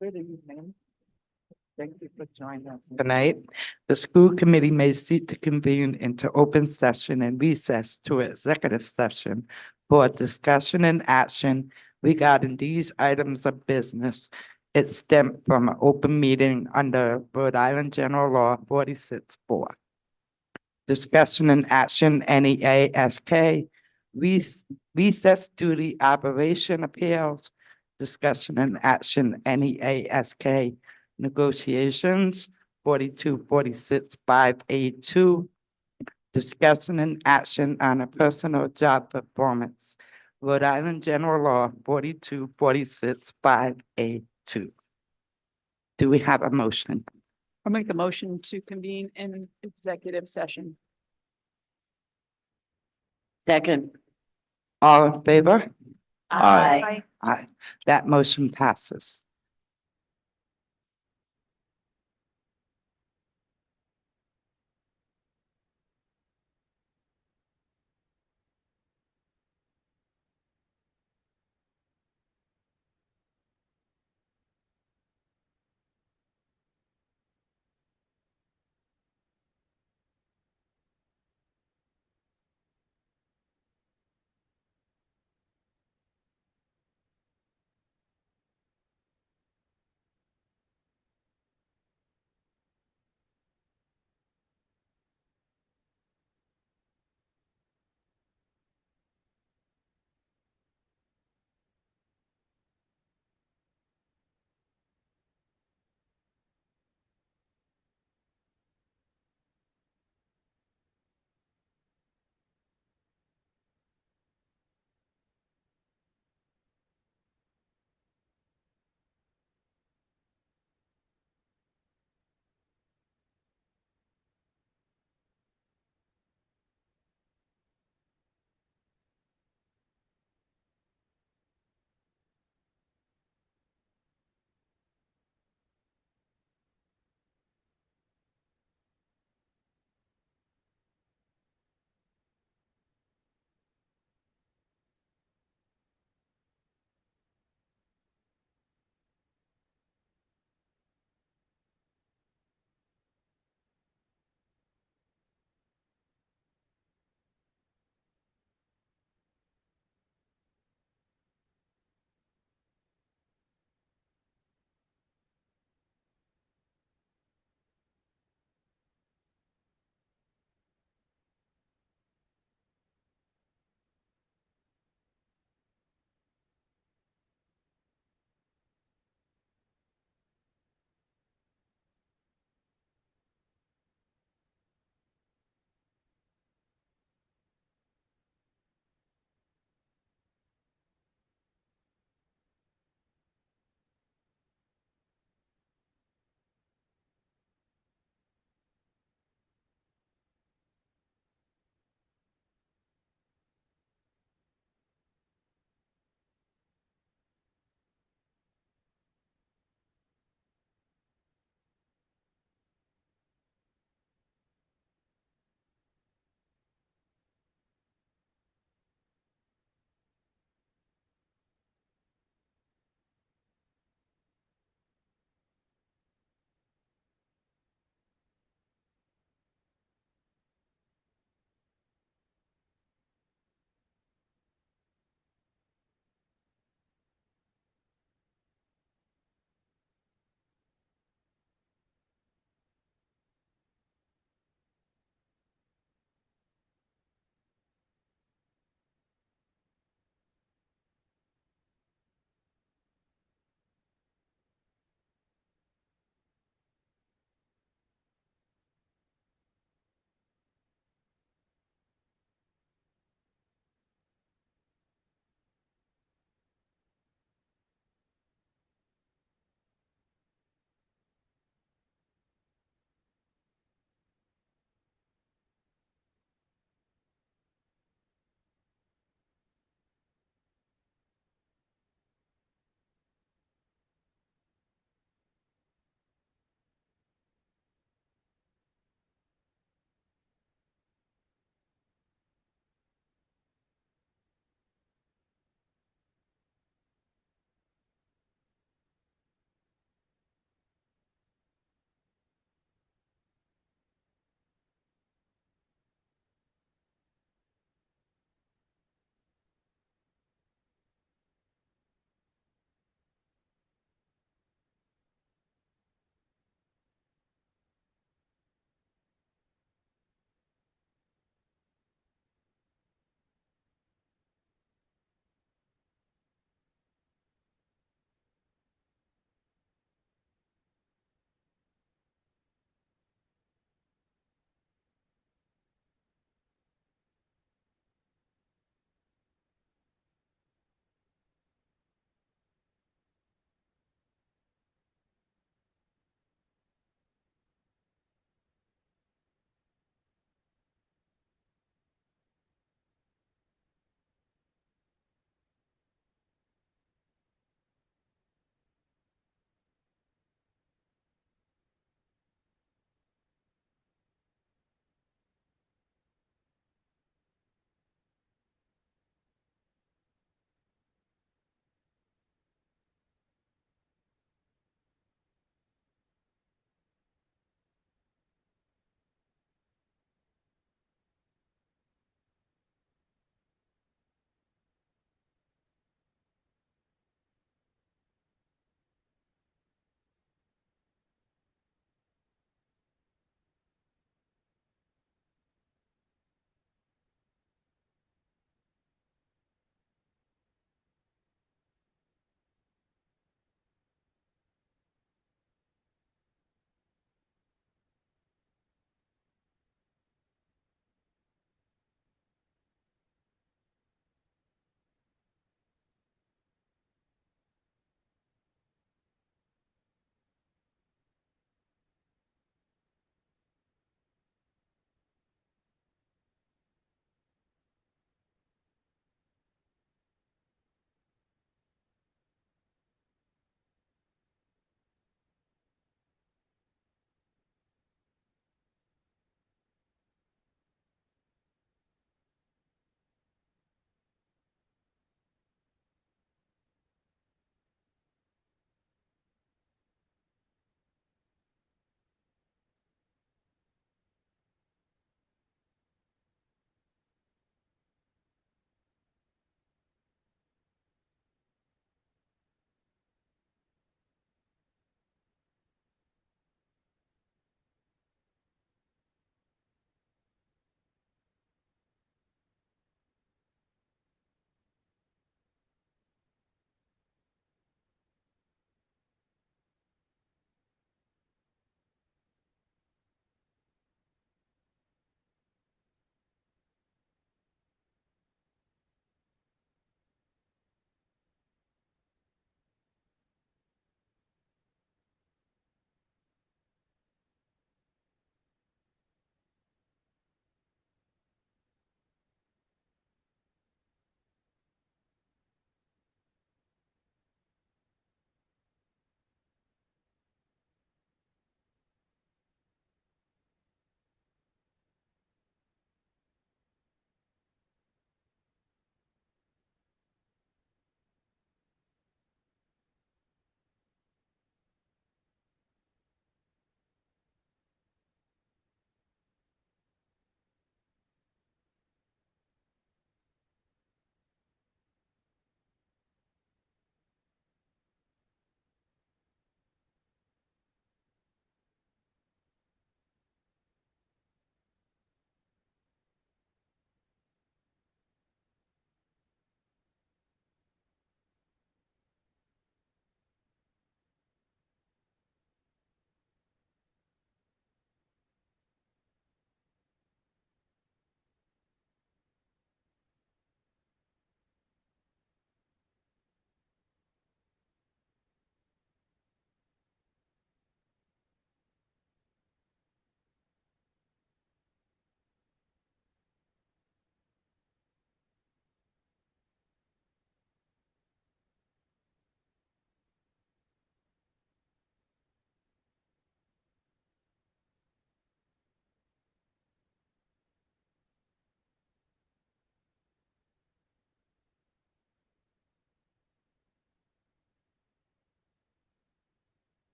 Good evening. Thank you for joining us tonight. The school committee may seek to convene into open session and recess to executive session for discussion and action regarding these items of business. It stemmed from an open meeting under Rhode Island General Law 46-4. Discussion and action, NEASK, recess duty operation appeals. Discussion and action, NEASK, negotiations, 4246-5A2. Discussion and action on a personal job performance, Rhode Island General Law 4246-5A2. Do we have a motion? I'll make a motion to convene in executive session. Second. All in favor? Aye. Aye. That motion passes.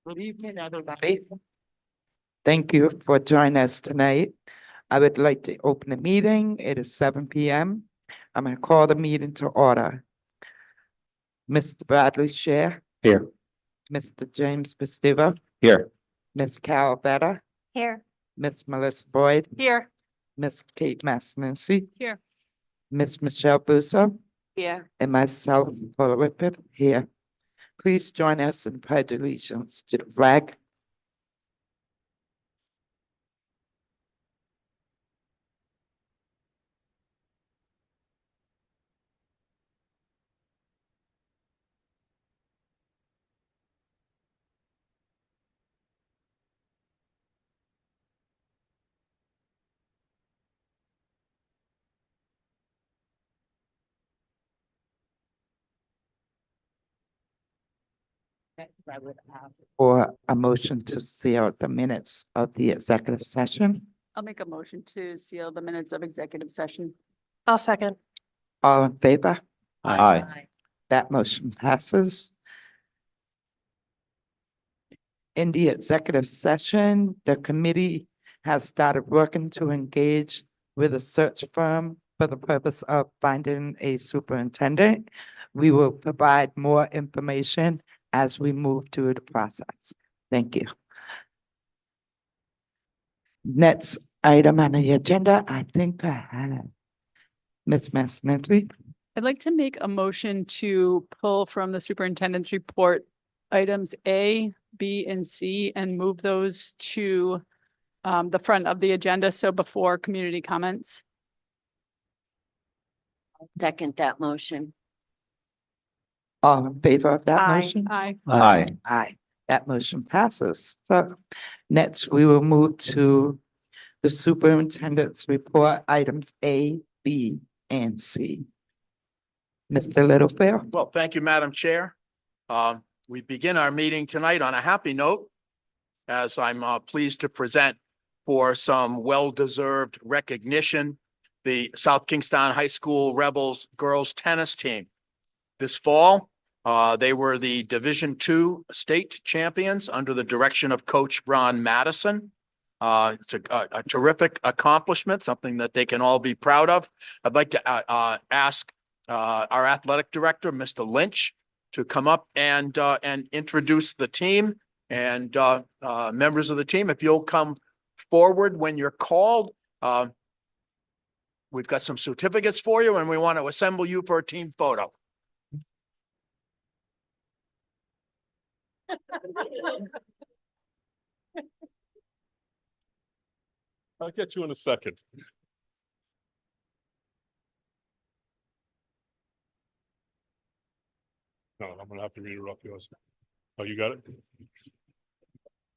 Good evening, everybody. Thank you for joining us tonight. I would like to open the meeting. It is 7 p.m. I'm going to call the meeting to order. Mr. Bradley Scher, Here. Mr. James Festiva, Here. Ms. Carol Better, Here. Ms. Melissa Boyd, Here. Ms. Kate Massey, Here. Ms. Michelle Busso, Here. and myself, Paula Whippet, here. Please join us in pledge allegiance to the flag. Next, I would ask for a motion to seal the minutes of the executive session. I'll make a motion to seal the minutes of executive session. I'll second. All in favor? Aye. That motion passes. In the executive session, the committee has started working to engage with a search firm for the purpose of finding a superintendent. We will provide more information as we move through the process. Thank you. Next item on the agenda, I think I have Ms. Massey. I'd like to make a motion to pull from the superintendent's report items A, B, and C and move those to the front of the agenda. So before community comments. Second that motion. All in favor of that Aye. motion? Aye. Aye. Aye, that motion passes. So next, we will move to the superintendent's report, items A, B, and C. Mr. Littlefield? Well, thank you, Madam Chair. We begin our meeting tonight on a happy note, as I'm pleased to present for some well-deserved recognition, the South Kingstown High School Rebels girls tennis team. This fall, they were the Division II state champions under the direction of Coach Ron Madison. It's a terrific accomplishment, something that they can all be proud of. I'd like to ask our athletic director, Mr. Lynch, to come up and introduce the team and members of the team. If you'll come forward when you're called, we've got some certificates for you, and we want to assemble you for a team photo. I'll get you in a second. No, I'm gonna have to read it off yours. Oh, you got it?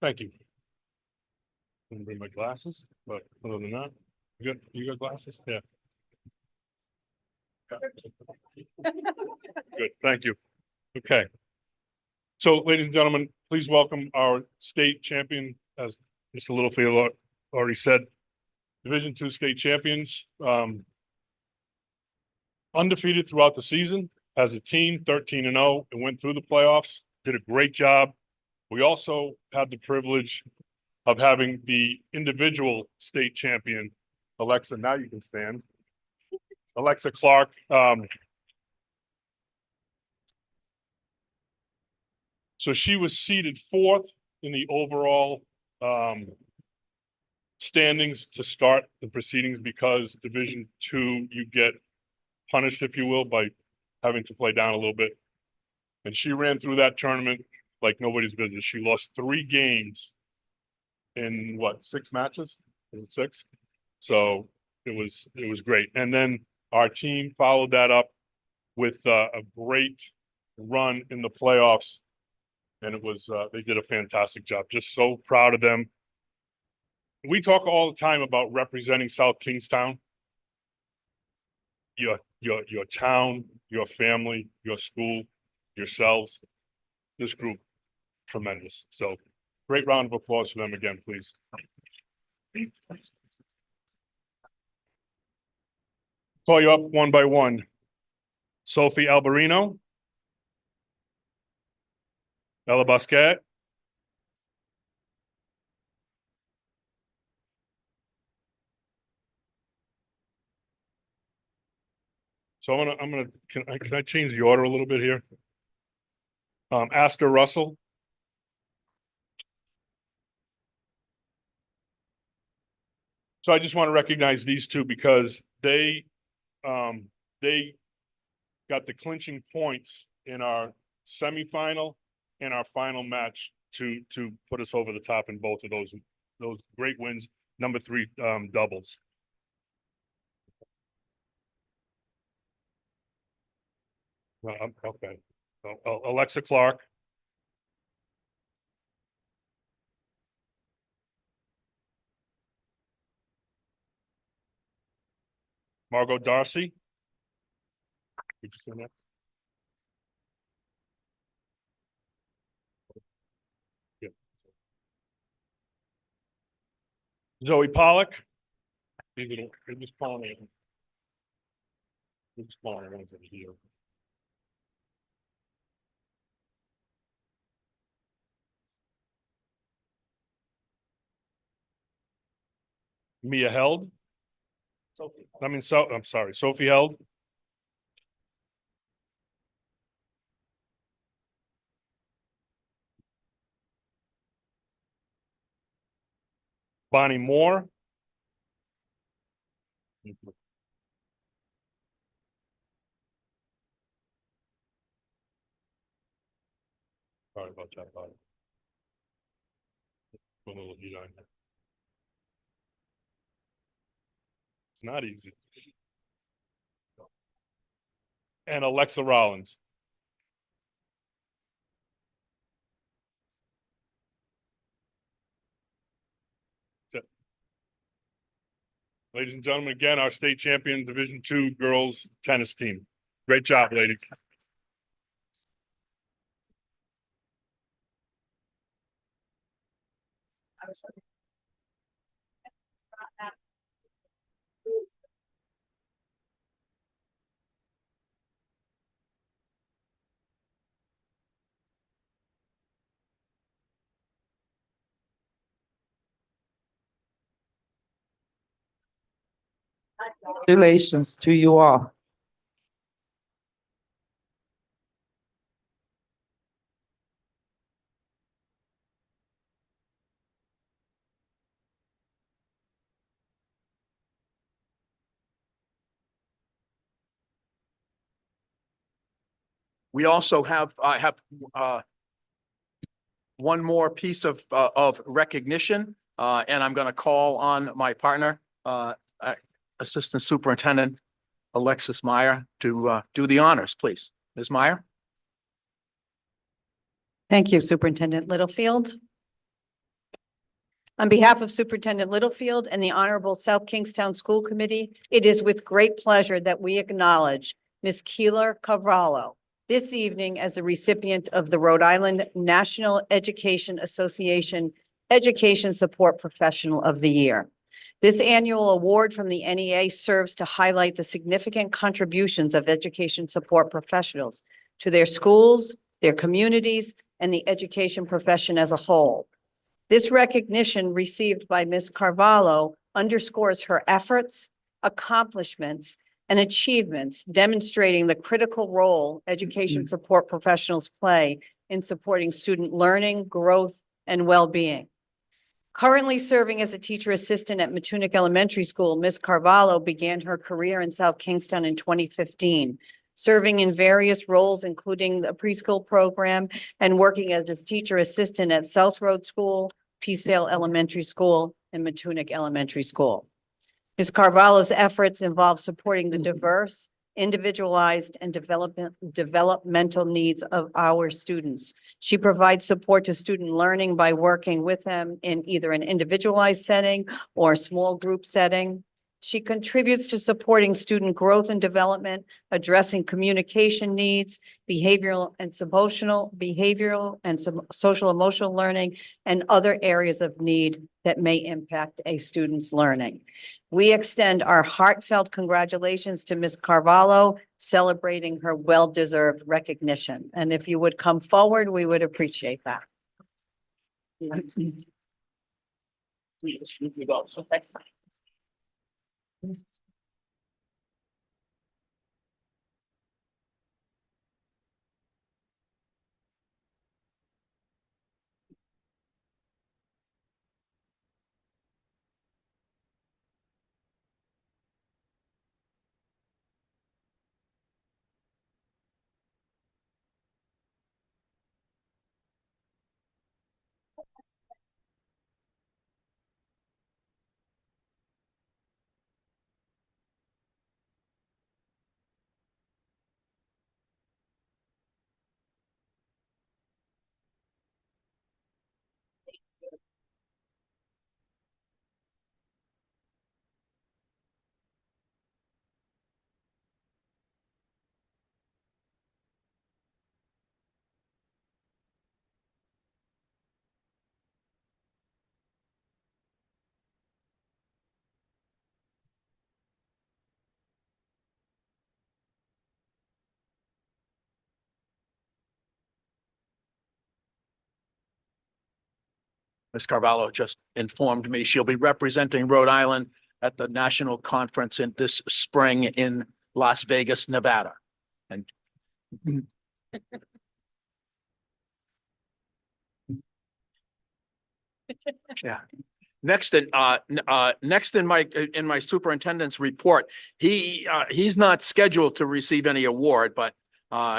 Thank you. I'm gonna bring my glasses, but other than that, you got glasses? Yeah. Good, thank you. Okay. So, ladies and gentlemen, please welcome our state champion, as Mr. Littlefield already said, Division II state champions, undefeated throughout the season as a team, 13-0, and went through the playoffs, did a great job. We also had the privilege of having the individual state champion, Alexa, now you can stand, Alexa Clark. So she was seated fourth in the overall standings to start the proceedings, because Division II, you get punished, if you will, by having to play down a little bit. And she ran through that tournament like nobody's business. She lost 3 games in what, 6 matches? Was it 6? So it was great. And then our team followed that up with a great run in the playoffs. And it was, they did a fantastic job. Just so proud of them. We talk all the time about representing South Kingstown. Your town, your family, your school, yourselves. This group, tremendous. So great round of applause for them again, please. Call you up one by one. Sophie Alberino. Ella Basquet. So can I change the order a little bit here? Astor Russell. So I just want to recognize these two because they got the clinching points in our semifinal and our final match to put us over the top in both of those great wins, number 3 doubles. Okay. So, Alexa Clark. Margot Darcy. Did you see that? Yeah. Zoe Pollock. They're just calling it. They're just calling it over here. Mia Held. I'm sorry, Sophie Held. Bonnie Moore. Sorry about that, Bonnie. Put a little heat on here. It's not easy. And Alexa Rollins. Ladies and gentlemen, again, our state champion Division II girls tennis team. Great job, ladies. Congratulations to you all. We also have one more piece of recognition, and I'm going to call on my partner, Assistant Superintendent Alexis Meyer, to do the honors, please. Ms. Meyer? Thank you, Superintendent Littlefield. On behalf of Superintendent Littlefield and the Honorable South Kingstown School Committee, it is with great pleasure that we acknowledge Ms. Keeler Cavallo this evening as the recipient of the Rhode Island National Education Association Education Support Professional of the Year. This annual award from the NEA serves to highlight the significant contributions of education support professionals to their schools, their communities, and the education profession as a whole. This recognition received by Ms. Carvalho underscores her efforts, accomplishments, and achievements, demonstrating the critical role education support professionals play in supporting student learning, growth, and well-being. Currently serving as a teacher assistant at Matunic Elementary School, Ms. Carvalho began her career in South Kingstown in 2015, serving in various roles, including the preschool program and working as a teacher assistant at South Road School, Peacedale Elementary School, and Matunic Elementary School. Ms. Carvalho's efforts involve supporting the diverse, individualized, and developmental needs of our students. She provides support to student learning by working with them in either an individualized setting or small group setting. She contributes to supporting student growth and development, addressing communication needs, behavioral and social emotional learning, and other areas of need that may impact a student's learning. We extend our heartfelt congratulations to Ms. Carvalho, celebrating her well-deserved recognition. And if you would come forward, we would appreciate that. Ms. Carvalho just informed me she'll be representing Rhode Island at the national conference in this spring in Las Vegas, Nevada. And yeah. Next in my superintendent's report, he's not scheduled to receive any award, but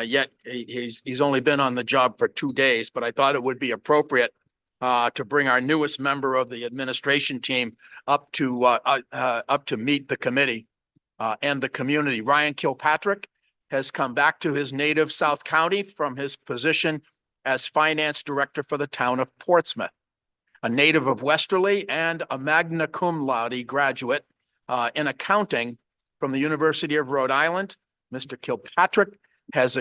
yet he's only been on the job for 2 days, but I thought it would be appropriate to bring our newest member of the administration team up to meet the committee and the community. Ryan Kilpatrick has come back to his native South County from his position as finance director for the town of Portsmouth. A native of Westerly and a magna cum laude graduate in accounting from the University of Rhode Island. Mr. Kilpatrick has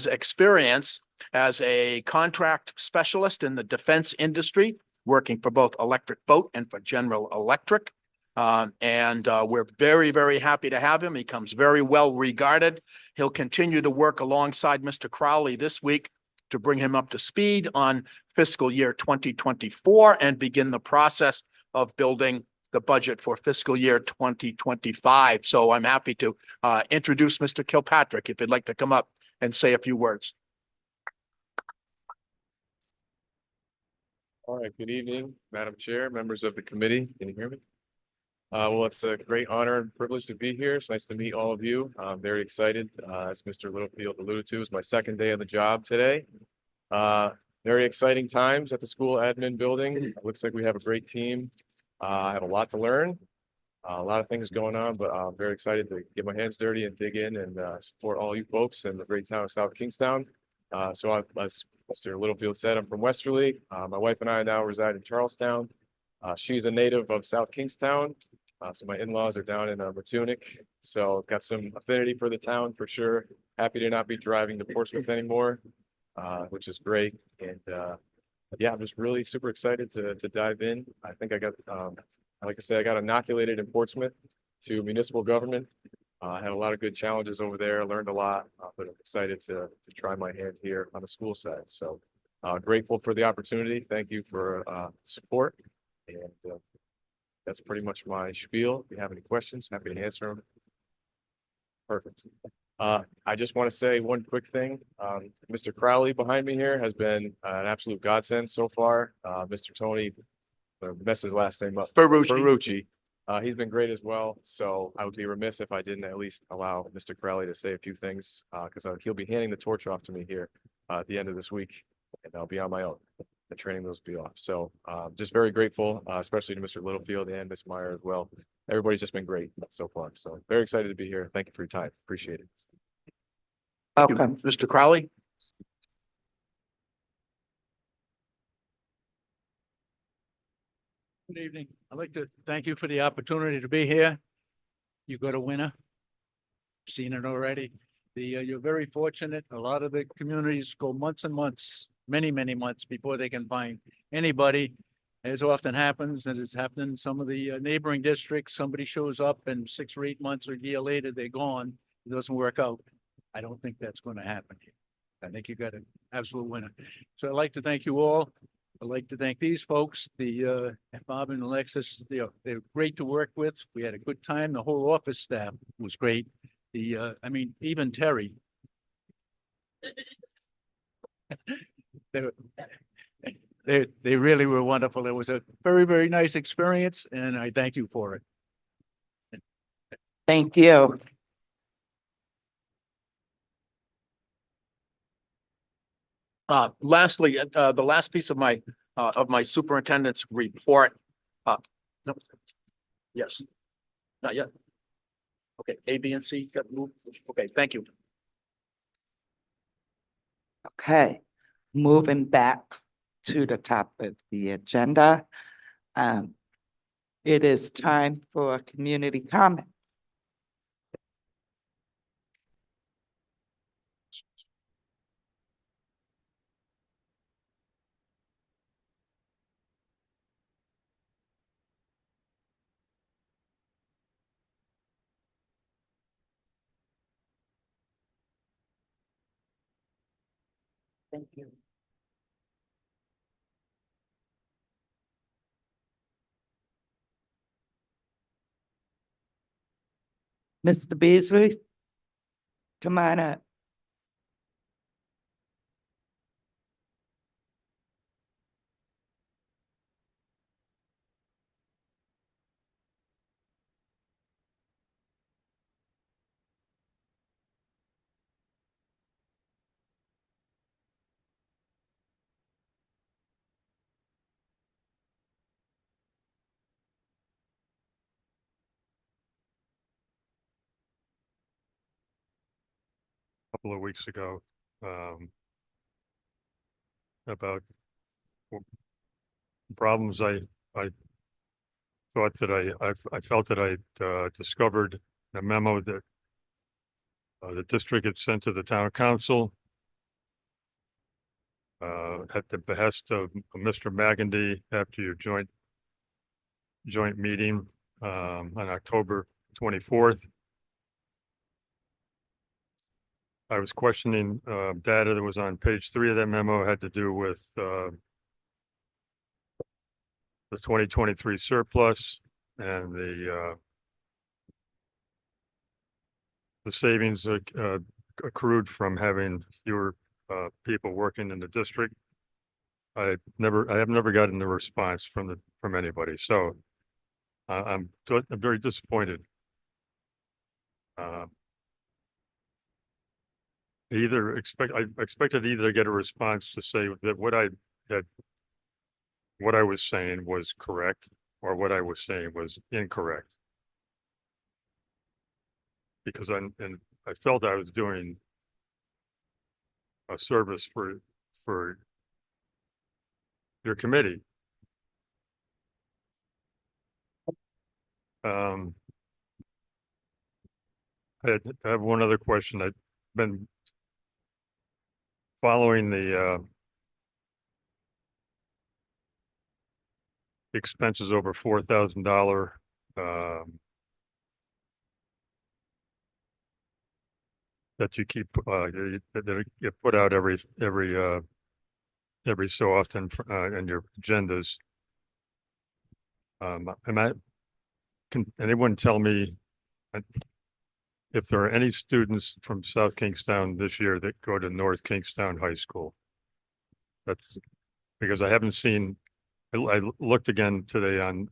experience as a contract specialist in the defense industry, working for both Electric Boat and for General Electric. We're very, very happy to have him. He comes very well regarded. He'll continue to work alongside Mr. Crowley this week to bring him up to speed on fiscal year 2024 and begin the process of building the budget for fiscal year 2025. So I'm happy to introduce Mr. Kilpatrick, if you'd like to come up and say a few words. All right, good evening, Madam Chair, members of the committee. Can you hear me? Well, it's a great honor and privilege to be here. It's nice to meet all of you. I'm very excited. As Mr. Littlefield alluded to, it's my second day on the job today. Very exciting times at the school admin building. It looks like we have a great team. I have a lot to learn, a lot of things going on, but I'm very excited to get my hands dirty and dig in and support all you folks in the great town of South Kingstown. As Mr. Littlefield said, I'm from Westerly. My wife and I now reside in Charlestown. She's a native of South Kingstown. So my in-laws are down in Matunic. So got some affinity for the town for sure. Happy to not be driving to Portsmouth anymore, which is great. And yeah, I'm just really super excited to dive in. I think I got, I like to say I got inoculated in Portsmouth to municipal government. I had a lot of good challenges over there, learned a lot, but I'm excited to try my hand here on the school side. So grateful for the opportunity. Thank you for support. And that's pretty much my spiel. If you have any questions, happy to answer them. Perfect. I just want to say one quick thing. Mr. Crowley behind me here has been an absolute godsend so far. Mr. Tony, mess his last name up. Ferrucci. He's been great as well. So I would be remiss if I didn't at least allow Mr. Crowley to say a few things because he'll be handing the torch off to me here at the end of this week, and I'll be on my own. The training will be off. So just very grateful, especially to Mr. Littlefield and Ms. Meyer as well. Everybody's just been great so far. So very excited to be here. Thank you for your time. Appreciate it. Welcome. Mr. Crowley? Good evening. I'd like to thank you for the opportunity to be here. You got a winner. Seen it already. You're very fortunate. A lot of the communities go months and months, many months before they can find anybody. As often happens, and it's happened in some of the neighboring districts, somebody shows up and 6 or 8 months or a year later, they're gone. It doesn't work out. I don't think that's going to happen here. I think you got an absolute winner. So I'd like to thank you all. I'd like to thank these folks, the Bob and Alexis. They're great to work with. We had a good time. The whole office staff was great. I mean, even Terry. They really were wonderful. It was a very nice experience, and I thank you for it. Thank you. Lastly, the last piece of my superintendent's report. No. Yes. Not yet. Okay, A, B, and C got moved. Okay, thank you. Okay, moving back to the top of the agenda. It is time for community comment. Thank you. Mr. Beasley? Come on up. Couple of weeks ago, about problems I thought that I felt that I discovered a memo that the district had sent to the town council at the behest of Mr. Magandy after your joint meeting on October 24th. I was questioning data that was on page 3 of that memo had to do with the 2023 surplus and the savings accrued from having fewer people working in the district. I have never gotten a response from anybody, so I'm very disappointed. I expected either to get a response to say that what I was saying was correct or what I was saying was incorrect. Because I felt I was doing a service for your committee. I have one other question. I've been following the expenses over $4,000 that you keep that get put out every so often in your agendas. Can anyone tell me if there are any students from South Kingstown this year that go to North Kingstown High School? That's because I haven't seen. I looked again today on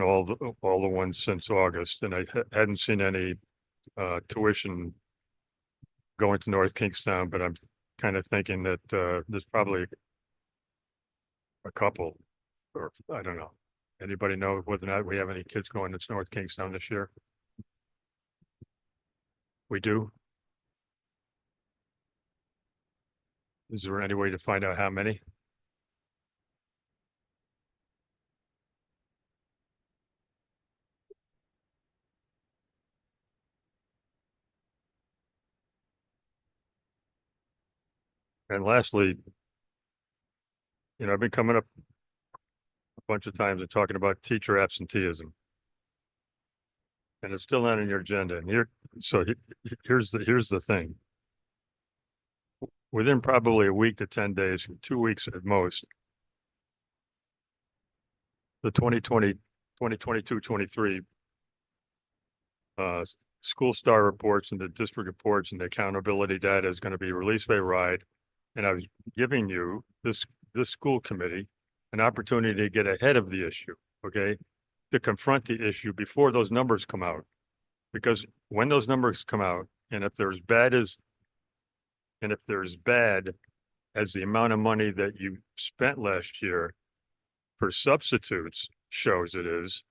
all the ones since August, and I hadn't seen any tuition going to North Kingstown, but I'm kind of thinking that there's probably a couple, or I don't know. Anybody know whether or not we have any kids going to North Kingstown this year? We do. Is there any way to find out how many? And lastly, I've been coming up a bunch of times and talking about teacher absenteeism. And it's still not on your agenda. And here's the thing. Within probably a week to 10 days, 2 weeks at most, the 2022-23 school star reports and the district reports and the accountability data is going to be released by RIDE. And I was giving you this school committee an opportunity to get ahead of the issue, okay? To confront the issue before those numbers come out. Because when those numbers come out, and if they're as bad as the amount of money that you spent last year for substitutes shows it is,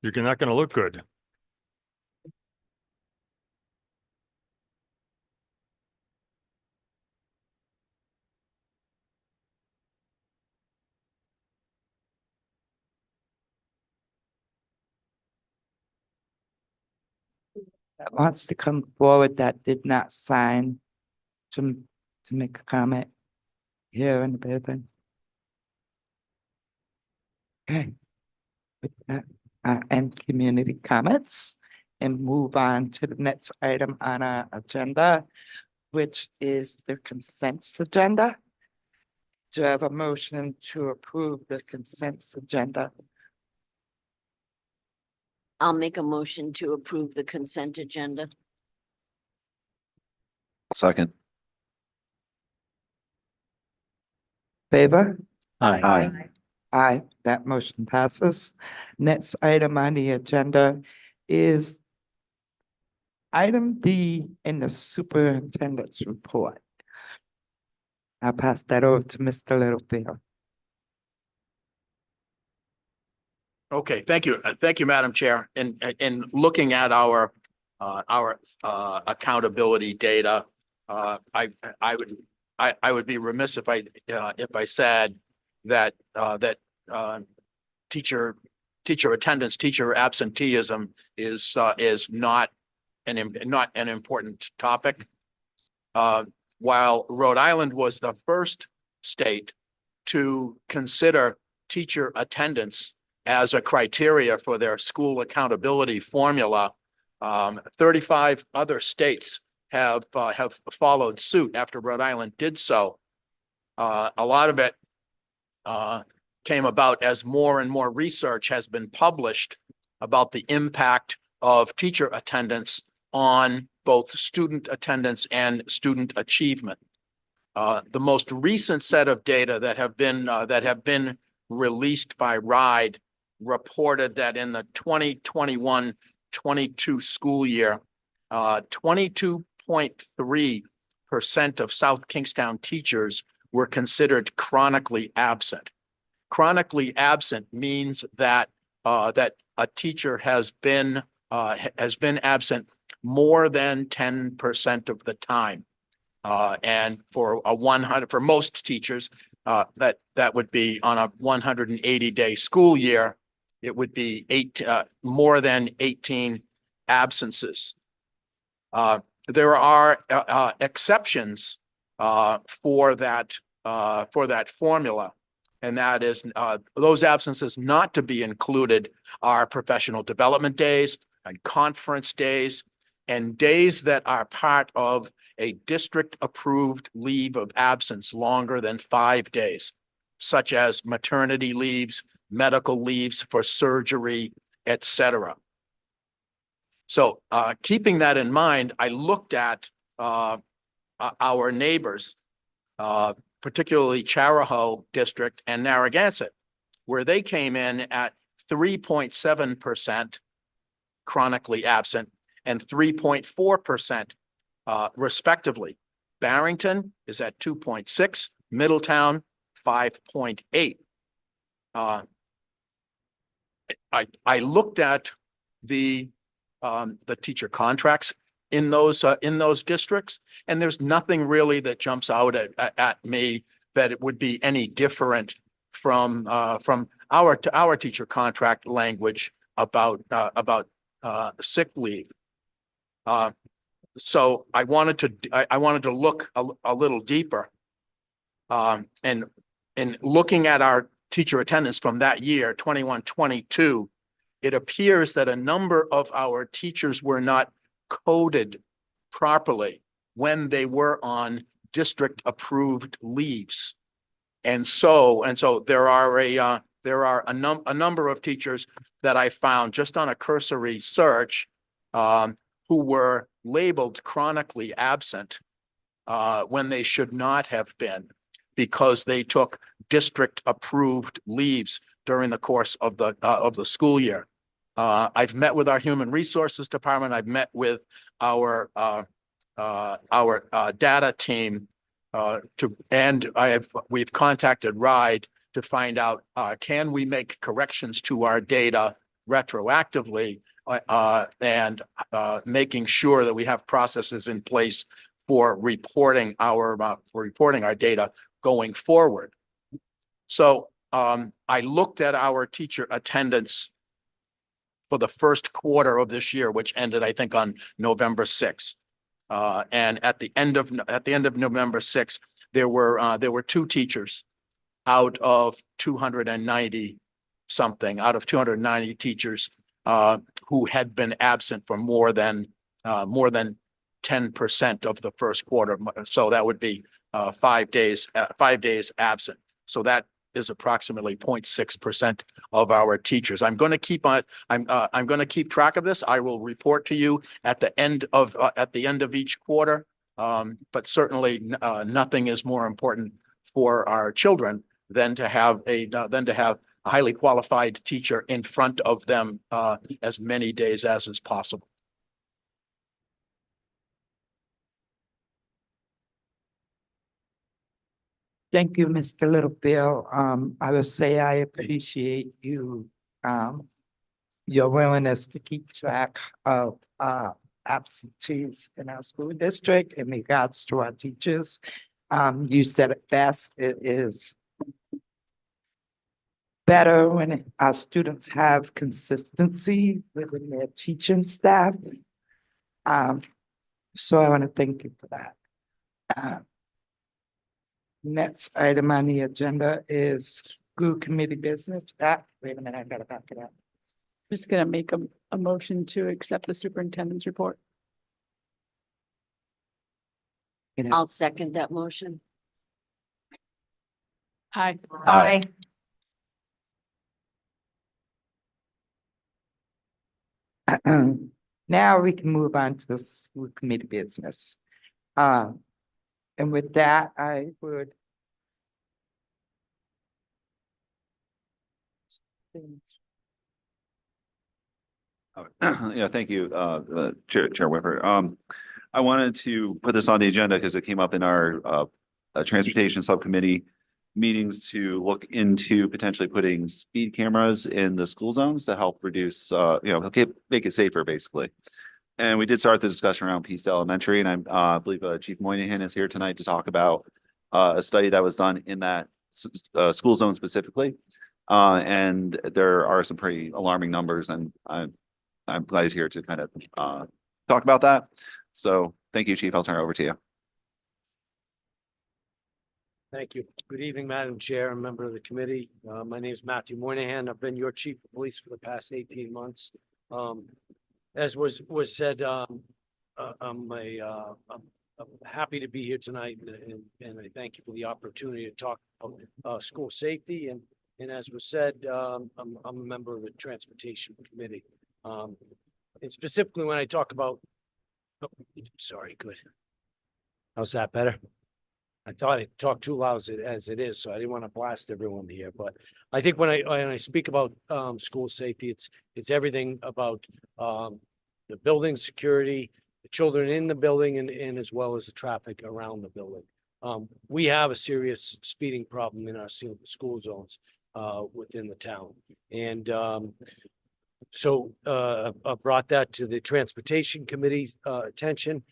you're not going to look good. That wants to come forward that did not sign to make a comment here in the building. Okay. With that, end community comments and move on to the next item on our agenda, which is the consent agenda. Do I have a motion to approve the consent agenda? I'll make a motion to approve the consent agenda. Second. Favor? Aye. Aye, that motion passes. Next item on the agenda is item D in the superintendent's report. I'll pass that over to Mr. Littlefield. Okay, thank you. Thank you, Madam Chair. In looking at our accountability data, I would be remiss if I said that teacher attendance, teacher absenteeism is not an important topic. While Rhode Island was the first state to consider teacher attendance as a criteria for their school accountability formula, 35 other states have followed suit after Rhode Island did so. A lot of it came about as more and more research has been published about the impact of teacher attendance on both student attendance and student achievement. The most recent set of data that have been released by RIDE reported that in the 2021-22 school year, 22.3% of South Kingstown teachers were considered chronically absent. Chronically absent means that that a teacher has been absent more than 10% of the time, and for most teachers, that would be on a 180-day school year. It would be more than 18 absences. There are exceptions for that formula, and that is those absences not to be included are professional development days and conference days and days that are part of a district-approved leave of absence longer than 5 days, such as maternity leaves, medical leaves for surgery, etc. So keeping that in mind, I looked at our neighbors, particularly Charahoe District and Narragansett, where they came in at 3.7% chronically absent and 3.4% respectively. Barrington is at 2.6, Middletown 5.8. I looked at the teacher contracts in those districts, and there's nothing really that jumps out at me that it would be any different from our teacher contract language about sick leave. So I wanted to look a little deeper, and looking at our teacher attendance from that year, 21-22, it appears that a number of our teachers were not coded properly when they were on district approved leaves. And so there are a number of teachers that I found just on a cursory search who were labeled chronically absent when they should not have been, because they took district approved leaves during the course of the school year. I've met with our human resources department. I've met with our data team we've contacted RIDE to find out, can we make corrections to our data retroactively, and making sure that we have processes in place for reporting our data going forward. So I looked at our teacher attendance for the first quarter of this year, which ended, I think, on November 6th. And at the end of November 6th, there were 2 teachers out of 290 teachers who had been absent for more than 10% of the first quarter. So that would be 5 days absent. So that is approximately 0.6% of our teachers. I'm going to keep track of this. I will report to you at the end of each quarter. But certainly nothing is more important for our children than to have a highly qualified teacher in front of them as many days as is possible. Thank you, Mr. Littlefield. I would say I appreciate you, your willingness to keep track of, absentees in our school district in regards to our teachers. You said it best, it is better when our students have consistency within their teaching staff. So I want to thank you for that. Next item on the agenda is school committee business. Wait a minute, I gotta back it up. Just gonna make a motion to accept the superintendent's report. I'll second that motion. Aye. Aye. Now we can move on to the school committee business. And with that, I would. Yeah, thank you, Chair Whipper. I wanted to put this on the agenda because it came up in our transportation subcommittee meetings to look into potentially putting speed cameras in the school zones to help reduce, make it safer, basically. And we did start the discussion around Peace Elementary, and I believe Chief Moynihan is here tonight to talk about a study that was done in that school zone specifically. And there are some pretty alarming numbers, and I'm glad he's here to kind of talk about that. So thank you, Chief. I'll turn it over to you. Thank you. Good evening, Madam Chair and member of the committee. My name is Matthew Moynihan. I've been your chief of police for the past 18 months. As was said, I'm happy to be here tonight, and I thank you for the opportunity to talk about school safety. And as was said, I'm a member of the transportation committee. And specifically when I talk about, sorry, good. How's that better? I thought I talked too loud as it is, so I didn't want to blast everyone here. But I think when I speak about school safety, it's everything about the building security, the children in the building, and as well as the traffic around the building. We have a serious speeding problem in our school zones within the town, and so I brought that to the transportation committee's attention.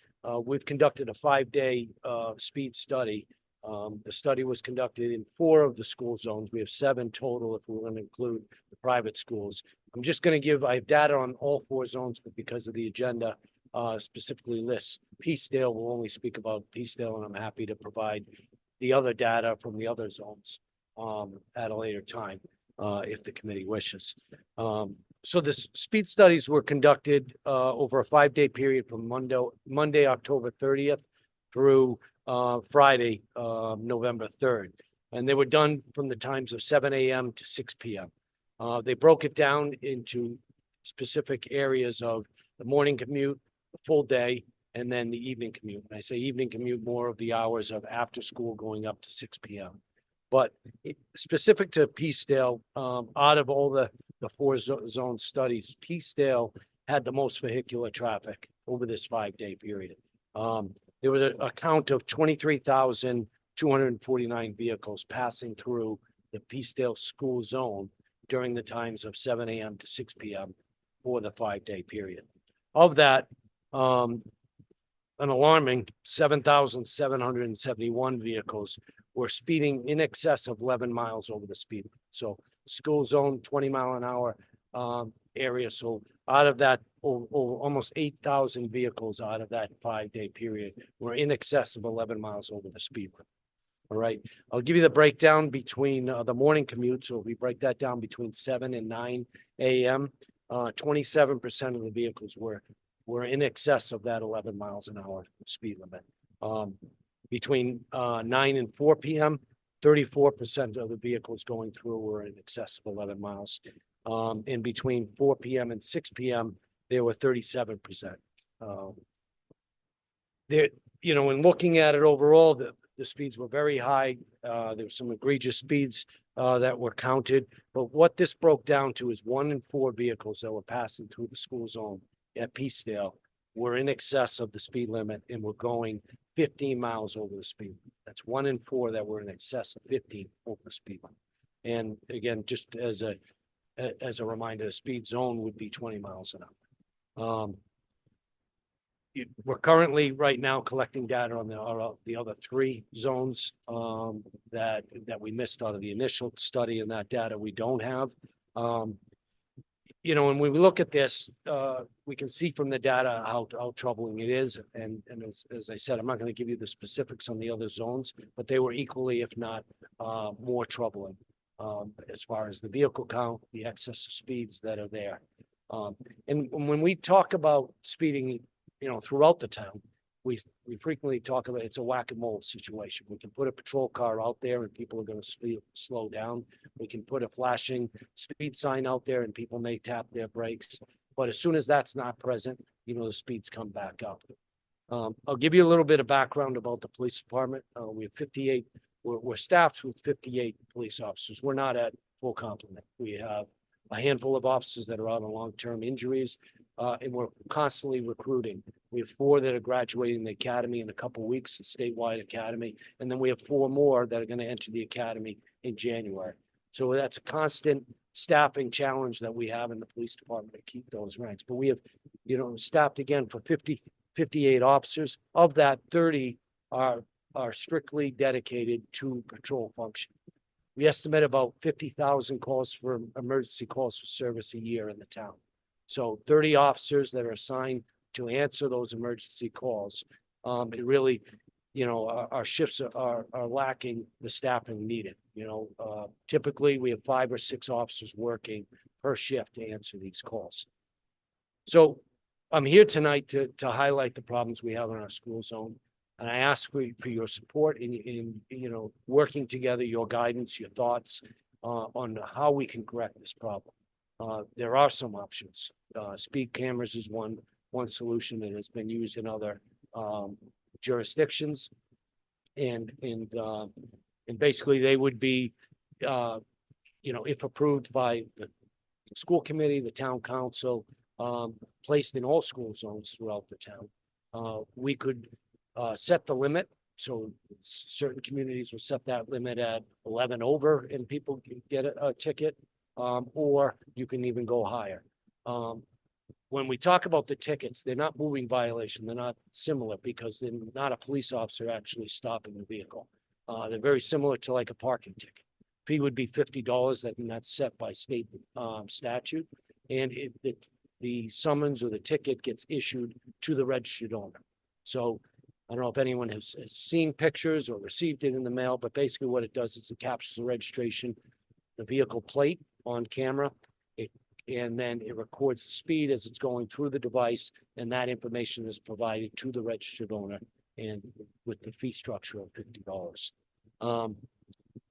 We've conducted a 5-day speed study. The study was conducted in 4 of the school zones. We have 7 total if we're going to include the private schools. I'm just going to I have data on all 4 zones, but because of the agenda specifically lists Peacedale, we'll only speak about Peacedale, and I'm happy to provide the other data from the other zones at a later time if the committee wishes. So the speed studies were conducted over a 5-day period from Monday, October 30th through Friday, November 3rd. And they were done from the times of 7 a.m. to 6 p.m. They broke it down into specific areas of the morning commute, the full day, and then the evening commute. And I say evening commute, more of the hours of after school going up to 6 p.m. But specific to Peacedale, out of all the 4 zone studies, Peacedale had the most vehicular traffic over this 5-day period. There was a count of 23,249 vehicles passing through the Peacedale school zone during the times of 7 a.m. to 6 p.m. for the 5-day period. Of that, an alarming 7,771 vehicles were speeding in excess of 11 miles over the speed limit. So school zone, 20-mile-an-hour area. So out of that, almost 8,000 vehicles out of that 5-day period were in excess of 11 miles over the speed limit. All right. I'll give you the breakdown between the morning commute. So if we break that down between 7 and 9 a.m., 27% of the vehicles were in excess of that 11 miles an hour speed limit. between 9 and 4 p.m., 34% of the vehicles going through were in excess of 11 miles. And between 4 p.m. and 6 p.m., there were 37%. There, you know, in looking at it overall, the speeds were very high. There were some egregious speeds that were counted. But what this broke down to is 1 in 4 vehicles that were passing through the school zone at Peacedale were in excess of the speed limit and were going 15 miles over the speed. That's 1 in 4 that were in excess of 15 over the speed limit. And again, just as a reminder, the speed zone would be 20 miles an hour. We're currently right now collecting data on the other 3 zones that we missed out of the initial study, and that data we don't have. You know, when we look at this, we can see from the data how troubling it is. And as I said, I'm not going to give you the specifics on the other zones, but they were equally, if not more troubling as far as the vehicle count, the excess of speeds that are there. And when we talk about speeding, you know, throughout the town, we frequently talk about it's a whack-a-mole situation. We can put a patrol car out there and people are going to slow down. We can put a flashing speed sign out there and people may tap their brakes. But as soon as that's not present, you know, the speeds come back up. I'll give you a little bit of background about the police department. We have 58, we're staffed with 58 police officers. We're not at full complement. We have a handful of officers that are out on long-term injuries. And we're constantly recruiting. We have 4 that are graduating the academy in a couple of weeks, the statewide academy. And then we have 4 more that are going to enter the academy in January. So that's a constant staffing challenge that we have in the police department to keep those ranks. But we have, you know, staffed again for 58 officers. Of that, 30 are strictly dedicated to patrol function. We estimate about 50,000 calls for emergency calls for service a year in the town. So 30 officers that are assigned to answer those emergency calls. It really, you know, our shifts are lacking the staffing needed. You know, typically we have 5 or 6 officers working per shift to answer these calls. So I'm here tonight to highlight the problems we have in our school zone. And I ask for your support in, you know, working together, your guidance, your thoughts on how we can correct this problem. There are some options. Speed cameras is one solution that has been used in other jurisdictions, and basically they would be, you know, if approved by the school committee, the town council, placed in all school zones throughout the town. We could set the limit. So certain communities will set that limit at 11 over and people can get a ticket. Or you can even go higher. When we talk about the tickets, they're not moving violation. They're not similar because they're not a police officer actually stopping the vehicle. They're very similar to like a parking ticket. Fee would be $50, and that's set by state statute. And the summons or the ticket gets issued to the registered owner. So I don't know if anyone has seen pictures or received it in the mail, but basically what it does is it captures the registration, the vehicle plate on camera, and then it records the speed as it's going through the device, and that information is provided to the registered owner and with the fee structure of $50.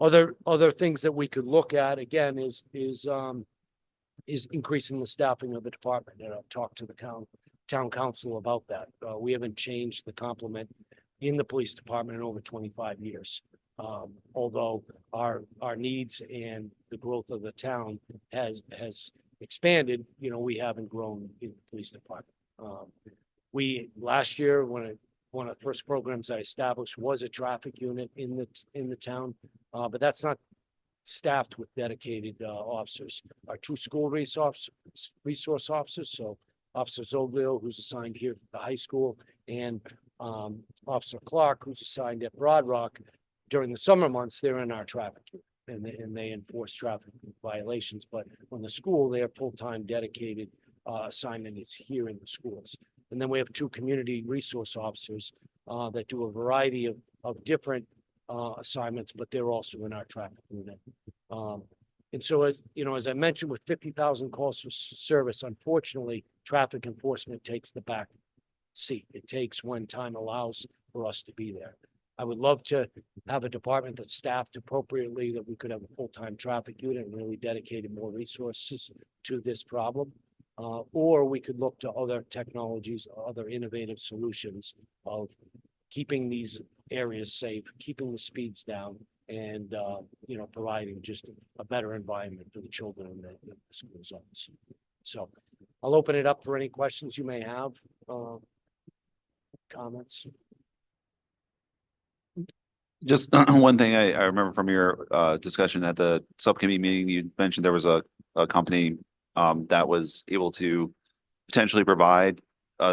Other things that we could look at again is increasing the staffing of the department. And I'll talk to the town council about that. We haven't changed the complement in the police department in over 25 years. Although our needs and the growth of the town has expanded, you know, we haven't grown in the police department. We last year, one of the first programs I established was a traffic unit in the town, but that's not staffed with dedicated officers. Our 2 school resource officers, so Officer Zoglio, who's assigned here at the high school, and Officer Clark, who's assigned at Broad Rock. During the summer months, they're in our traffic unit and they enforce traffic violations. But on the school, their full-time dedicated assignment is here in the schools. And then we have 2 community resource officers that do a variety of different assignments, but they're also in our traffic unit. And so, as you know, as I mentioned, with 50,000 calls for service, unfortunately, traffic enforcement takes the back seat. It takes when time allows for us to be there. I would love to have a department that's staffed appropriately, that we could have a full-time traffic unit and really dedicated more resources to this problem. Or we could look to other technologies, other innovative solutions of keeping these areas safe, keeping the speeds down, and, you know, providing just a better environment for the children in the school zones. So I'll open it up for any questions you may have, comments. Just one thing I remember from your discussion at the subcommittee meeting, you mentioned there was a company that was able to potentially provide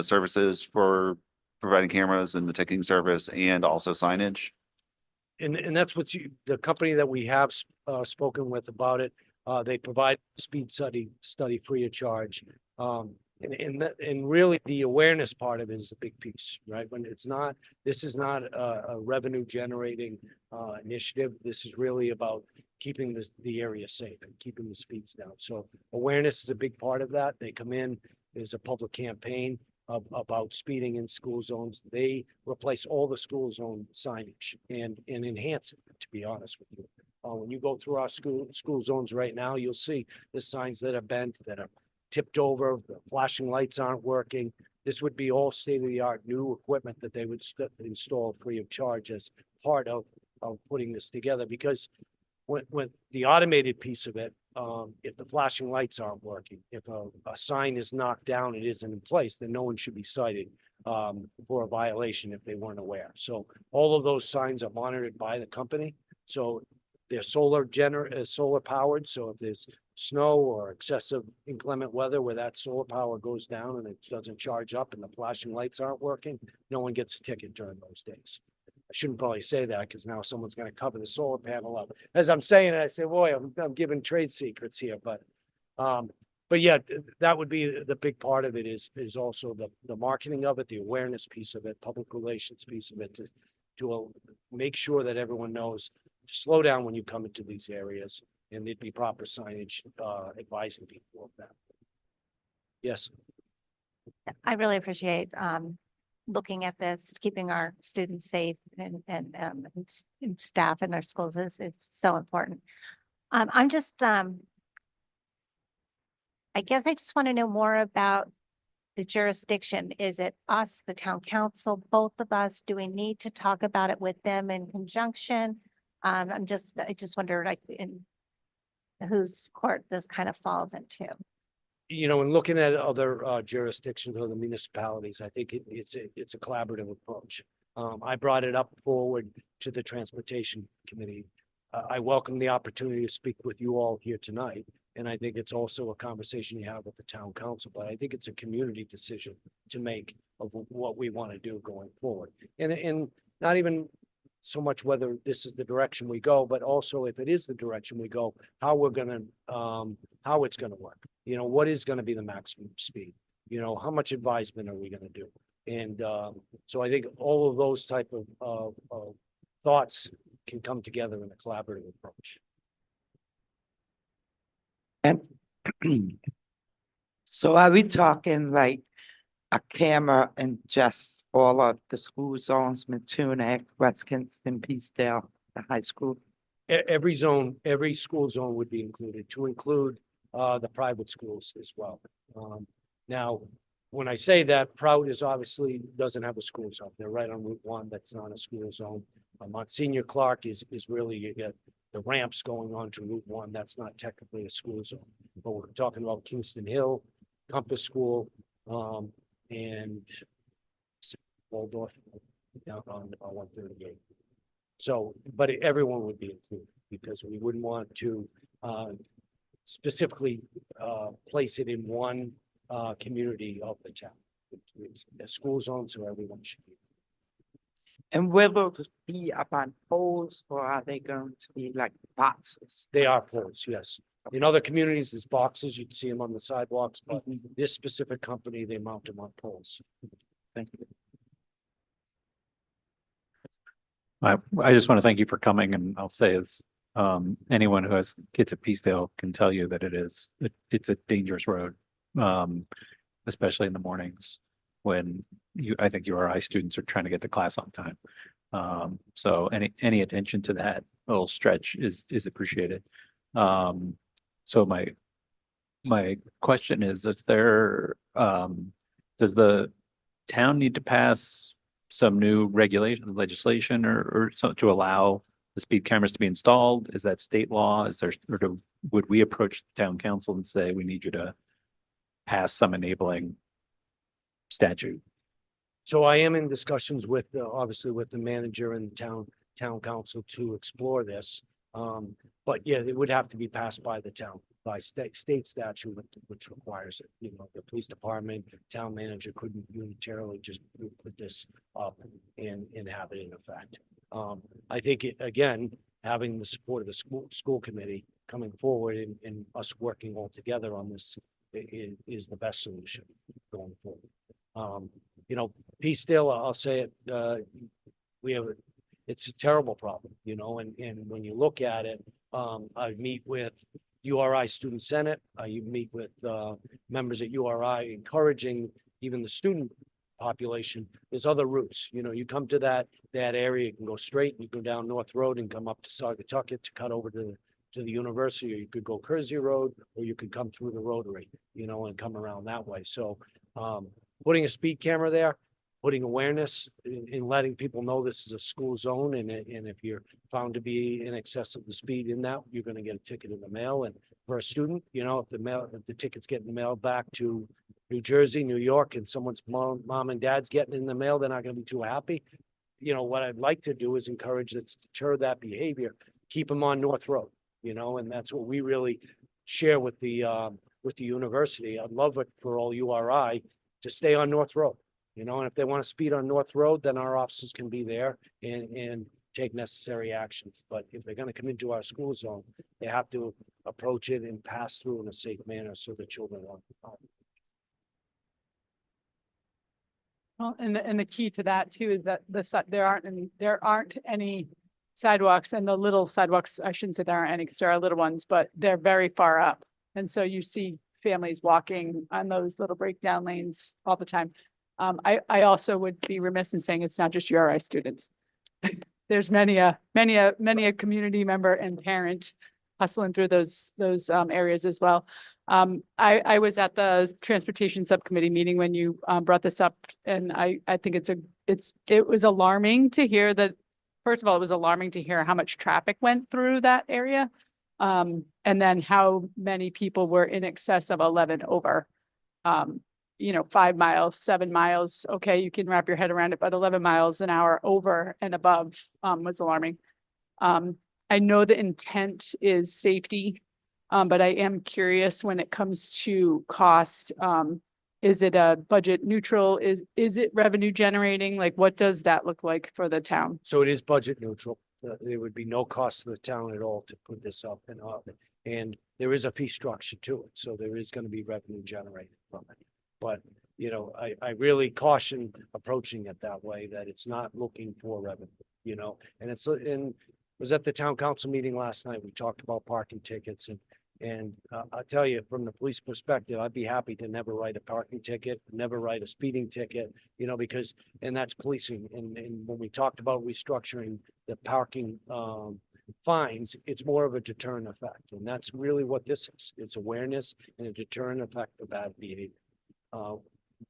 services for providing cameras and the ticketing service and also signage. And that's what the company that we have spoken with about it, they provide speed study free of charge. And really the awareness part of it is a big piece, right? When this is not a revenue generating initiative. This is really about keeping the area safe and keeping the speeds down. So awareness is a big part of that. They come in, there's a public campaign about speeding in school zones. They replace all the school zone signage and enhance it, to be honest with you. When you go through our school zones right now, you'll see the signs that are bent, that are tipped over, the flashing lights aren't working. This would be all state-of-the-art new equipment that they would install free of charge as part of putting this together. Because when the automated piece of it, if the flashing lights aren't working, if a sign is knocked down, it isn't in place, then no one should be cited for a violation if they weren't aware. So all of those signs are monitored by the company. So they're solar powered. So if there's snow or excessive inclement weather where that solar power goes down and it doesn't charge up and the flashing lights aren't working, no one gets a ticket during those days. I shouldn't probably say that because now someone's going to cover the solar panel up. As I'm saying it, I say, boy, I'm giving trade secrets here, but yeah, that would be the big part of it is also the marketing of it, the awareness piece of it, public relations piece of it, to make sure that everyone knows to slow down when you come into these areas, and there'd be proper signage advising people of that. Yes. I really appreciate looking at this, keeping our students safe and staff in our schools is so important. I'm just I guess I just want to know more about the jurisdiction. Is it us, the town council, both of us? Do we need to talk about it with them in conjunction? I just wonder like in whose court this kind of falls into. You know, in looking at other jurisdictions or the municipalities, I think it's a collaborative approach. I brought it up forward to the Transportation Committee. I welcome the opportunity to speak with you all here tonight. And I think it's also a conversation you have with the town council, but I think it's a community decision to make of what we want to do going forward. And not even so much whether this is the direction we go, but also if it is the direction we go, how we're going to, how it's going to work. You know, what is going to be the maximum speed? You know, how much advisement are we going to do? And so I think all of those type of thoughts can come together in a collaborative approach. And so are we talking like a camera in just all of the school zones, Mattunac, West Kingston, Peacedale, the high school? Every zone, every school zone would be included, to include the private schools as well. Now, when I say that, Proud is obviously doesn't have a school zone. They're right on Route 1. That's not a school zone. Monsignor Clark is really, you get the ramps going on to Route 1. That's not technically a school zone. But we're talking about Kingston Hill, Compass School, and Waldorf down on 138. So, but everyone would be included because we wouldn't want to specifically place it in one community of the town. It's a school zone, so everyone should be. And will those be up on poles or are they going to be like boxes? They are poles, yes. In other communities, there's boxes, you'd see them on the sidewalks, but this specific company, they mount them on poles. Thank you. I just want to thank you for coming, and I'll say as anyone who has kids at Peacedale can tell you that it's a dangerous road, especially in the mornings when I think your students are trying to get to class on time. So any attention to that little stretch is appreciated. So my question is there, does the town need to pass some new legislation or so to allow the speed cameras to be installed? Is that state law? Is there, would we approach the town council and say, we need you to pass some enabling statute? So I am in discussions with, obviously with the manager and the town council to explore this. But yeah, it would have to be passed by the town, by state statute, which requires it. You know, the police department, town manager couldn't unilaterally just put this up and have it in effect. I think again, having the support of the school committee coming forward and us working all together on this is the best solution going forward. You know, Peacedale, I'll say it, it's a terrible problem, you know, and when you look at it, I meet with URI Student Senate, you meet with members at URI encouraging even the student population. There's other routes, you know, you come to that area, you can go straight, you go down North Road and come up to Saugatucket to cut over to the university, or you could go Kersey Road, or you could come through the Rotary, you know, and come around that way. So putting a speed camera there, putting awareness in letting people know this is a school zone, and if you're found to be in excess of the speed in that, you're going to get a ticket in the mail. And for a student, you know, if the ticket's getting mailed back to New Jersey, New York, and someone's mom and dad's getting in the mail, they're not going to be too happy. You know, what I'd like to do is encourage that, to deter that behavior, keep them on North Road, you know, and that's what we really share with the university. I'd love it for all URI to stay on North Road, you know, and if they want to speed on North Road, then our officers can be there and take necessary actions. But if they're going to come into our school zone, they have to approach it and pass through in a safe manner so the children are. Well, and the key to that too is that there aren't any sidewalks, and the little sidewalks, I shouldn't say there aren't any because there are little ones, but they're very far up. And so you see families walking on those little breakdown lanes all the time. I also would be remiss in saying it's not just URI students. There's many a community member and parent hustling through those areas as well. I was at the transportation subcommittee meeting when you brought this up, and I think it was alarming to hear that. First of all, it was alarming to hear how much traffic went through that area. And then how many people were in excess of 11 over, you know, 5 miles, 7 miles. Okay, you can wrap your head around it, but 11 miles an hour over and above was alarming. I know the intent is safety, but I am curious when it comes to cost. Is it a budget neutral? Is it revenue generating? Like, what does that look like for the town? So it is budget neutral. There would be no cost to the town at all to put this up and there is a fee structure to it. So there is going to be revenue generated from it. But, you know, I really caution approaching it that way, that it's not looking for revenue, you know, and was at the town council meeting last night. We talked about parking tickets and I'll tell you, from the police perspective, I'd be happy to never write a parking ticket, never write a speeding ticket, you know, because, and that's policing. And when we talked about restructuring the parking fines, it's more of a deterrent effect. And that's really what this is. It's awareness and a deterrent effect of bad behavior.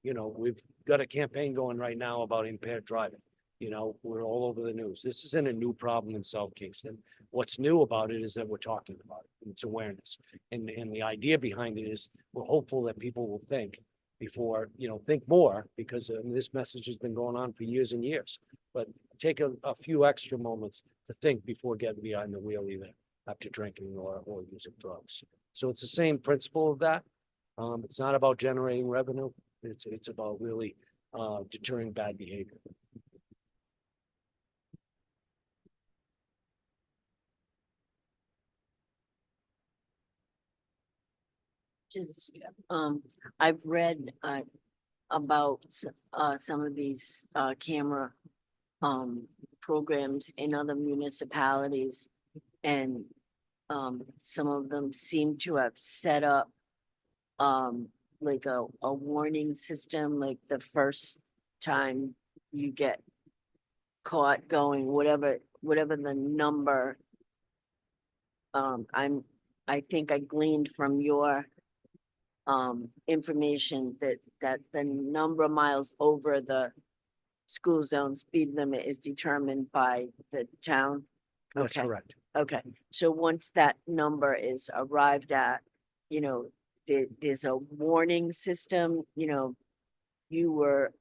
You know, we've got a campaign going right now about impaired driving. You know, we're all over the news. This isn't a new problem in South Kingston. What's new about it is that we're talking about it. It's awareness. And the idea behind it is we're hopeful that people will think before, you know, think more, because this message has been going on for years and years. But take a few extra moments to think before getting behind the wheel, either after drinking or using drugs. So it's the same principle of that. It's not about generating revenue. It's about really deterring bad behavior. Just, I've read about some of these camera programs in other municipalities, and some of them seem to have set up like a warning system, like the first time you get caught going, whatever the number. I think I gleaned from your information that the number of miles over the school zone speed limit is determined by the town. That's Okay. correct. Okay, so once that number is arrived at, there's a warning system, you were,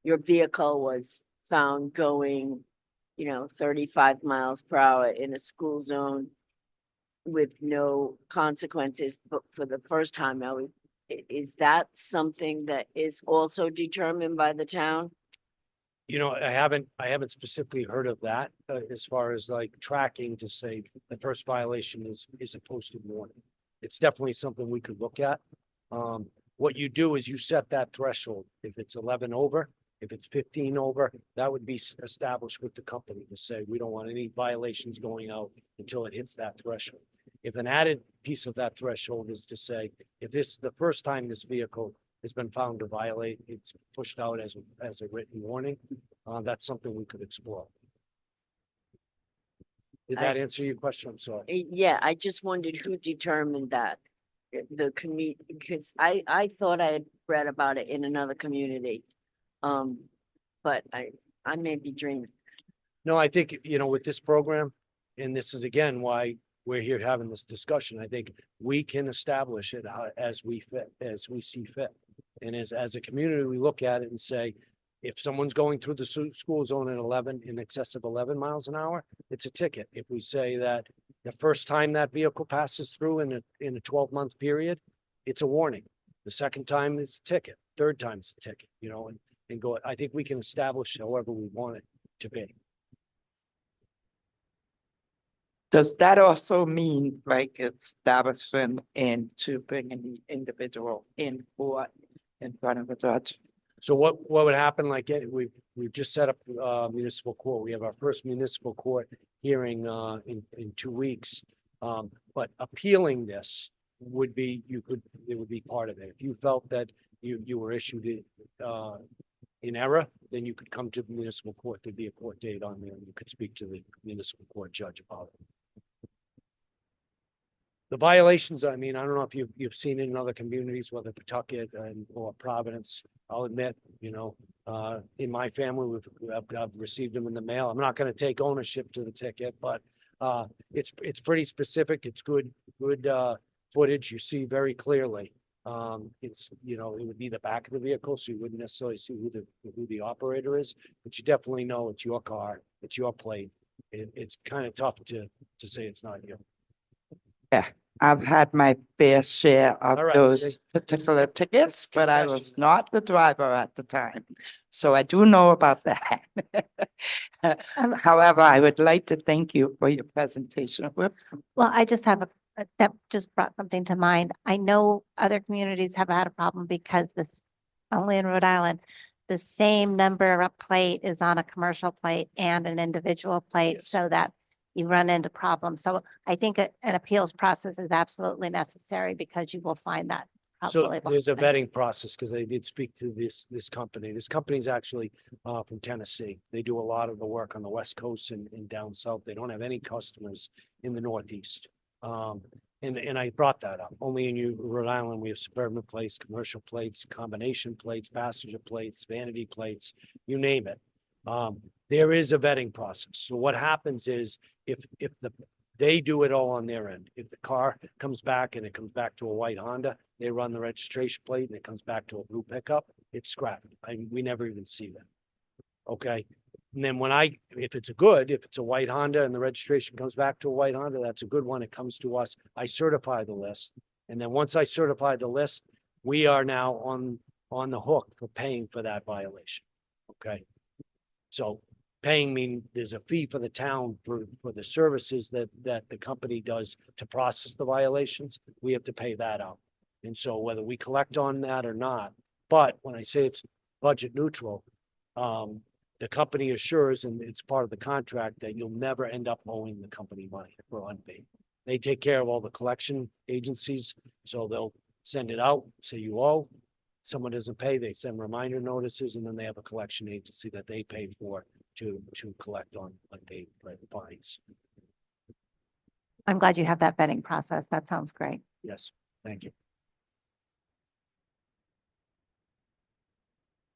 your vehicle was found going, 35 miles per hour in a school zone with no consequences, but for the first time, is that something that is also determined by the town? I haven't specifically heard of that, as far as like tracking to say the first violation is a posted warning. It's definitely something we could look at. What you do is you set that threshold. If it's 11 over, if it's 15 over, that would be established with the company to say, we don't want any violations going out until it hits that threshold. If an added piece of that threshold is to say, if this is the first time this vehicle has been found to violate, it's pushed out as a written warning. That's something we could explore. Did that answer your question? I'm sorry. Yeah, I just wondered who determined that. The community, because I thought I had read about it in another community. But I may be dreaming. No, I think, with this program, and this is again why we're here having this discussion, I think we can establish it as we see fit. And as a community, we look at it and say, if someone's going through the school zone in excess of 11 miles an hour, it's a ticket. If we say that the first time that vehicle passes through in a 12-month period, it's a warning. The second time it's a ticket, third time it's a ticket, and go, I think we can establish however we want it to be. Does that also mean like establishing and to bringing the individual in court in front of a judge? So what would happen, we've just set up municipal court. We have our first municipal court hearing in 2 weeks. But appealing this would be, it would be part of it. If you felt that you were issued in error, then you could come to the municipal court. There'd be a court date on there and you could speak to the municipal court judge about it. The violations, I don't know if you've seen it in other communities, whether Pawtucket or Providence. I'll admit, in my family, I've received them in the mail. I'm not going to take ownership to the ticket, but it's pretty specific. It's good footage. You see very clearly. It would be the back of the vehicle, so you wouldn't necessarily see who the operator is, but you definitely know it's your car, it's your plate. It's kind of tough to say it's not you. Yeah, I've had my fair share of All right, those see? particular tickets, but I confession. was not the driver at the time. So I do know about that. However, I would like to thank you for your presentation. Whoops. Well, I just have that just brought something to mind. I know other communities have had a problem because only in Rhode Island, the same number of plate is on a commercial plate and an individual plate, Yes. so that you run into problems. So I think an appeals process is absolutely necessary because you will find that So probably. there's a behind. vetting process because I did speak to this company. This company is actually from Tennessee. They do a lot of the work on the West Coast and down south. They don't have any customers in the Northeast. And I brought that up. Only in Rhode Island, we have suburban plates, commercial plates, combination plates, passenger plates, vanity plates, you name it. There is a vetting process. So what happens is if they do it all on their end. If the car comes back and it comes back to a white Honda, they run the registration plate and it comes back to a blue pickup, it's scrapped. We never even see that. Okay. And then if it's a white Honda and the registration comes back to a white Honda, that's a good one. It comes to us. I certify the list. And then once I certify the list, we are now on the hook for paying for that violation. Okay. So paying mean there's a fee for the town for the services that the company does to process the violations. We have to pay that out. And so whether we collect on that or not, but when I say it's budget neutral, the company assures, and it's part of the contract, that you'll never end up owing the company money for unpaid. They take care of all the collection agencies, so they'll send it out, say you owe. Someone doesn't pay, they send reminder notices, and then they have a collection agency that they pay for to collect on paid fines. I'm glad you have that vetting process. That sounds great. Yes, thank you.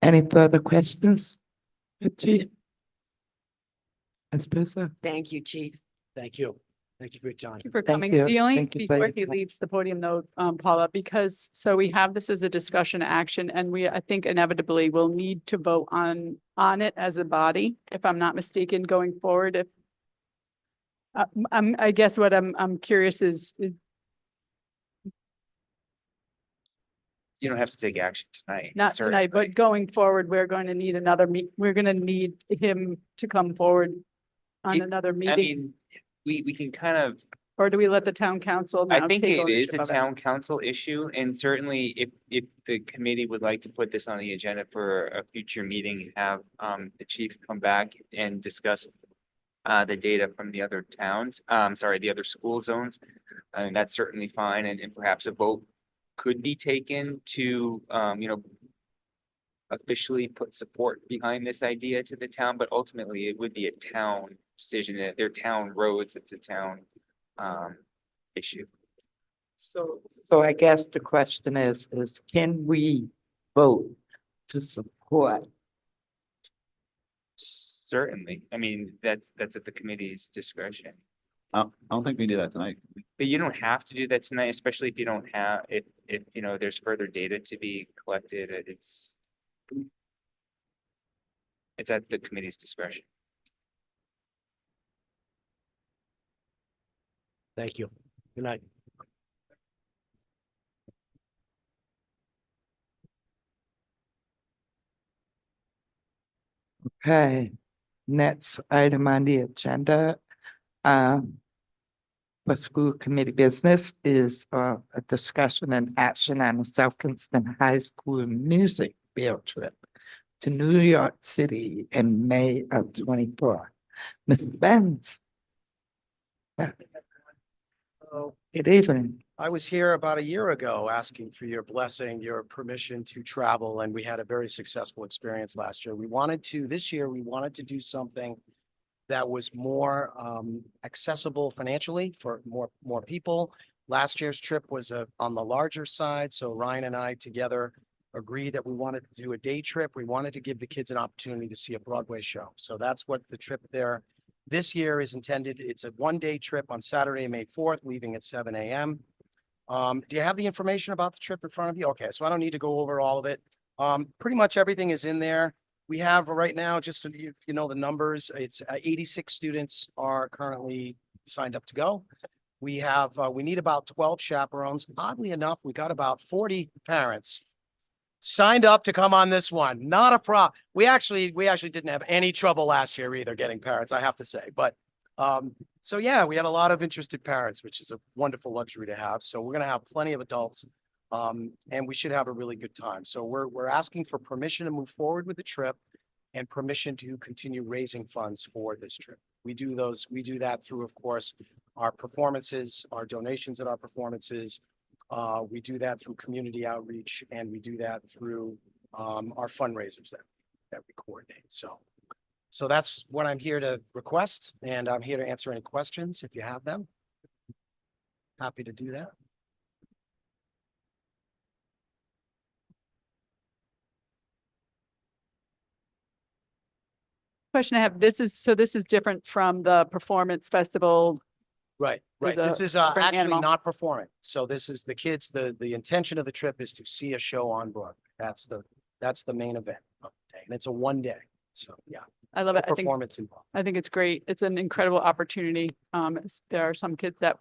Any further questions? Chief? Esposito? Thank you, chief. Thank you. Thank you for your time. Thank you for Thank coming. you. The only, Thank you for before your he time. leaves the podium though, Paula, because, so we have this as a discussion action and we, I think inevitably will need to vote on it as a body, if I'm not mistaken, going forward. If I guess what I'm curious is, You don't have to take action tonight. not tonight, but going forward, we're going to need another we're going to need him to come forward on It- another I meeting, mean, we can kind of, or do we let the town council I now think take it is ownership a of it? town council issue, and certainly if the committee would like to put this on the agenda for a future meeting, have the chief come back and discuss the data from the other towns, sorry, the other school zones, and that's certainly fine, and perhaps a vote could be taken to officially put support behind this idea to the town, but ultimately it would be a town decision. They're town roads, it's a town issue. So I guess the question is can we vote to support? Certainly, I mean, that's at the committee's discretion. I don't think we do that tonight. But you don't have to do that tonight, especially if you don't have, if there's further data to be collected, it's at the committee's discretion. Thank you. Good night. Okay, next item on the agenda, for school committee business is, a discussion and action on the South Kingston High School music field trip to New York City in May of 24. Mr. Benz. Good evening. I was here about a year ago asking for your blessing, your permission to travel, and we had a very successful experience last year. This year, we wanted to do something that was more accessible financially for more people. Last year's trip was on the larger side, so Ryan and I together agreed that we wanted to do a day trip. We wanted to give the kids an opportunity to see a Broadway show. So that's what the trip there this year is intended. It's a one-day trip on Saturday, May 4th, leaving at 7 a.m. Do you have the information about the trip in front of you? Okay, so I don't need to go over all of it. Pretty much everything is in there. We have right now, just so you know the numbers, it's 86 students are currently signed up to go. We need about 12 chaperones. Oddly enough, we got about 40 parents signed up to come on this one. Not a problem. We actually didn't have any trouble last year either getting parents, I have to say. But so yeah, we had a lot of interested parents, which is a wonderful luxury to have. So we're going to have plenty of adults, and we should have a really good time. So we're asking for permission to move forward with the trip and permission to continue raising funds for this trip. We do that through, of course, our performances, our donations at our performances. We do that through community outreach, and we do that through our fundraisers that we coordinate. So that's what I'm here to request, and I'm here to answer any questions if you have them. Happy to do that. Question I have, this is different from the performance festival. Right. Is This a is different actually animal. not performing. So this is the kids, the intention of the trip is to see a show on Broadway. That's the main event of the day. And it's a one day. So yeah. I love no it. Performance involved. I think it's great. It's an incredible opportunity. There are some kids that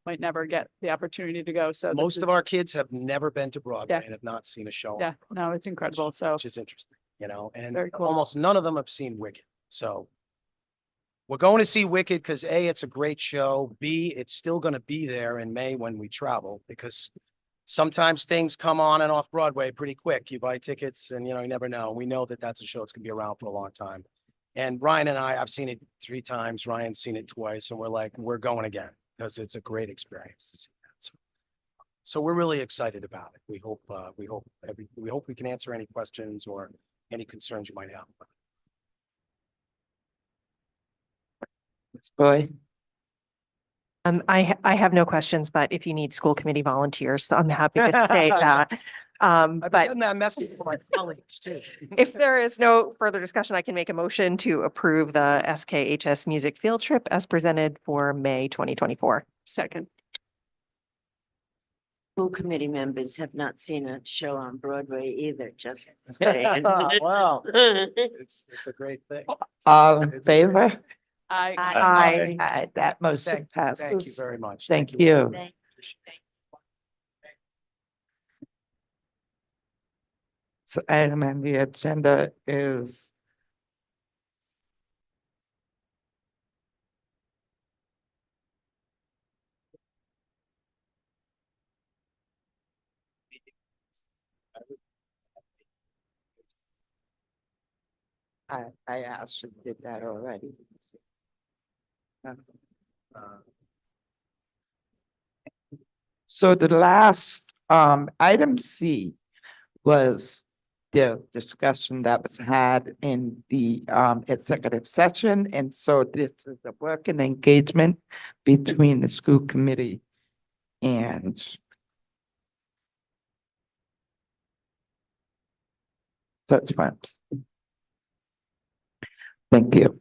might never get the opportunity to go. So this Most is- of our kids have never been to Broadway Yeah. and have not seen a show. Yeah, no, it's incredible. So Which is interesting, and Very cool. almost none of them have seen Wicked. So we're going to see Wicked because A, it's a great show. B, it's still going to be there in May when we travel, because sometimes things come on and off Broadway pretty quick. You buy tickets and, you never know. We know that that's a show that's going to be around for a long time. And Ryan and I've seen it 3 times. Ryan's seen it twice. And we're like, we're going again because it's a great experience to see that. So we're really excited about it. We hope we can answer any questions or any concerns you might have. Boy, I have no questions, but if you need school committee volunteers, I'm happy to state that. I've But gotten that message from my colleagues too. if there is no further discussion, I can make a motion to approve the SKHS music field trip as presented for May 2024. Second. School committee members have not seen a show on Broadway either, just. Wow, it's a great thing. all in favor? I. Aye. Aye, that motion Thank you passes. very much. Thank you. Thank- So item on the agenda is I asked you, did that already. So the last, item C was the discussion that was had in the, executive session. And so this is a working engagement between the school committee and such firms. Thank you.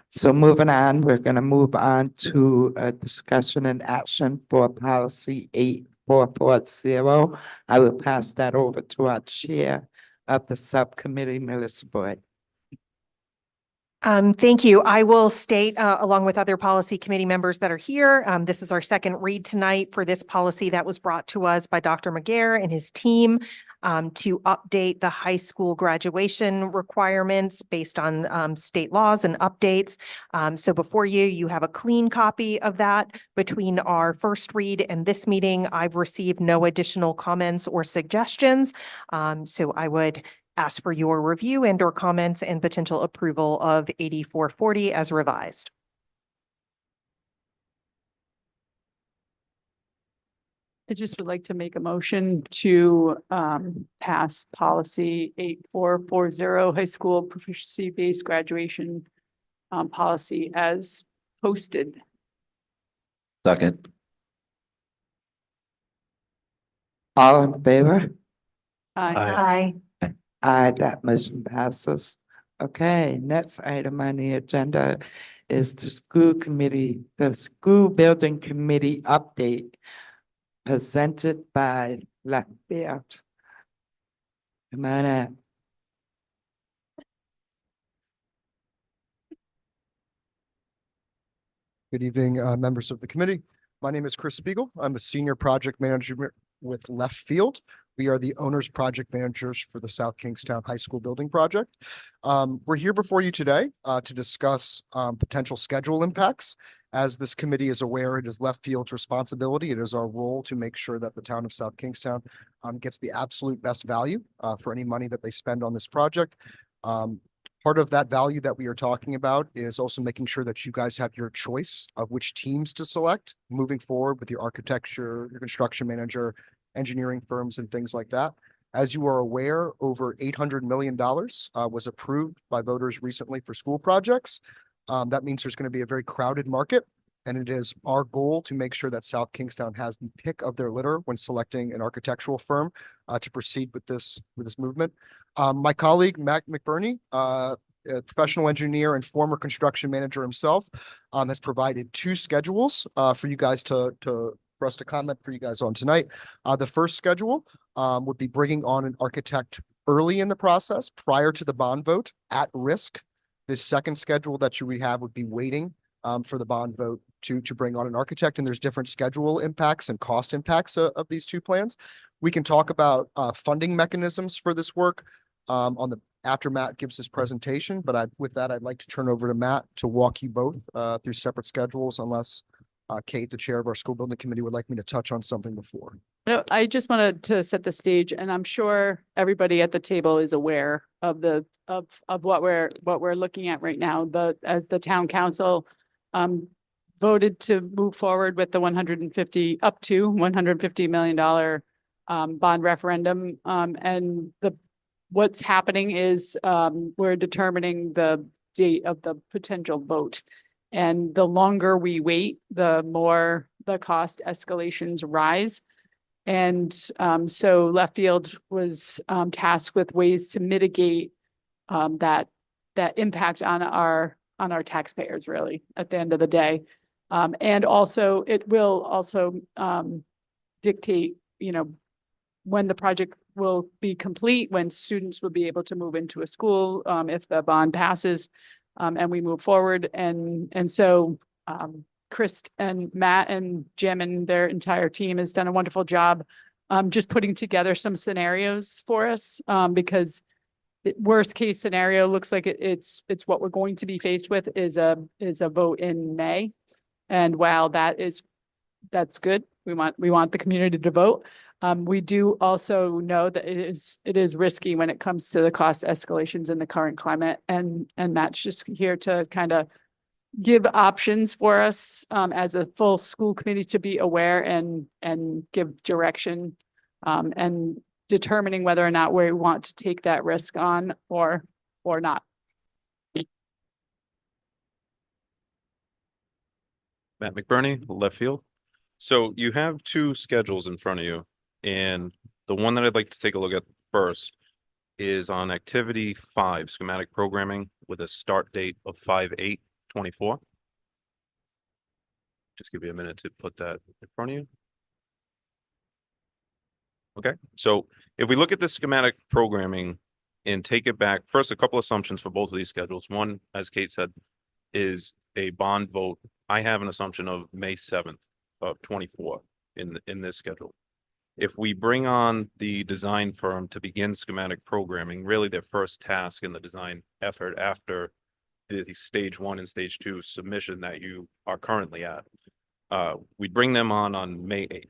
So moving on, we're going to move on to a discussion and action for policy 8440. I will pass that over to our chair of the subcommittee, Melissa Boyd. Thank you. I will state, along with other policy committee members that are here, this is our second read tonight for this policy that was brought to us by Dr. McGarr and his team to update the high school graduation requirements based on state laws and updates. So before you, you have a clean copy of that. Between our first read and this meeting, I've received no additional comments or suggestions. So I would ask for your review and or comments and potential approval of 8440 as revised. I just would like to make a motion to pass policy 8440, high school proficiency-based graduation policy as posted. Second. All in favor? Aye. Aye, that motion passes. Okay, next item on the agenda is the school building committee update presented by Lafayette. Come on up. Good evening, members of the committee. My name is Chris Spiegel. I'm a senior project manager with Left Field. We are the owner's project managers for the South Kingstown High School building project. We're here before you today to discuss potential schedule impacts. As this committee is aware, it is Left Field's responsibility. It is our role to make sure that the town of South Kingstown gets the absolute best value for any money that they spend on this project. Part of that value that we are talking about is also making sure that you guys have your choice of which teams to select moving forward with your architecture, your construction manager, engineering firms, and things like that. As you are aware, over $800 million was approved by voters recently for school projects. That means there's going to be a very crowded market, and it is our goal to make sure that South Kingstown has the pick of their litter when selecting an architectural firm to proceed with this movement. My colleague, Matt McBurney, a professional engineer and former construction manager himself, has provided two schedules for you guys for us to comment for you guys on tonight. The first schedule would be bringing on an architect early in the process prior to the bond vote at risk. The second schedule that we have would be waiting for the bond vote to bring on an architect, and there's different schedule impacts and cost impacts of these two plans. We can talk about funding mechanisms for this work after Matt gives his presentation, but with that, I'd like to turn over to Matt to walk you both through separate schedules, unless Kate, the chair of our school building committee, would like me to touch on something before. No, I just wanted to set the stage, and I'm sure everybody at the table is aware of what we're looking at right now. As the town council voted to move forward with the up to $150 million bond referendum, and what's happening is we're determining the date of the potential vote. And the longer we wait, the more the cost escalations rise. And so Left Field was tasked with ways to mitigate that impact on our taxpayers, really, at the end of the day. And also, it will also dictate, when the project will be complete, when students will be able to move into a school, if the bond passes, and we move forward. And so Chris and Matt and Jim and their entire team has done a wonderful job just putting together some scenarios for us, because worst case scenario looks like it's what we're going to be faced with is a vote in May. And while that's good, we want the community to vote. We do also know that it is risky when it comes to the cost escalations in the current climate, and Matt's just here to kind of give options for us as a full school committee to be aware and give direction, and determining whether or not we want to take that risk on or not. Matt McBurney, Left Field. So you have two schedules in front of you, and the one that I'd like to take a look at first is on activity 5, schematic programming, with a start date of 5/8/24. Just give you a minute to put that in front of you. Okay, so if we look at the schematic programming and take it back, first, a couple assumptions for both of these schedules. One, as Kate said, is a bond vote. I have an assumption of May 7th of 24 in this schedule. If we bring on the design firm to begin schematic programming, really their first task in the design effort after the stage 1 and stage 2 submission that you are currently at, we bring them on May 8th.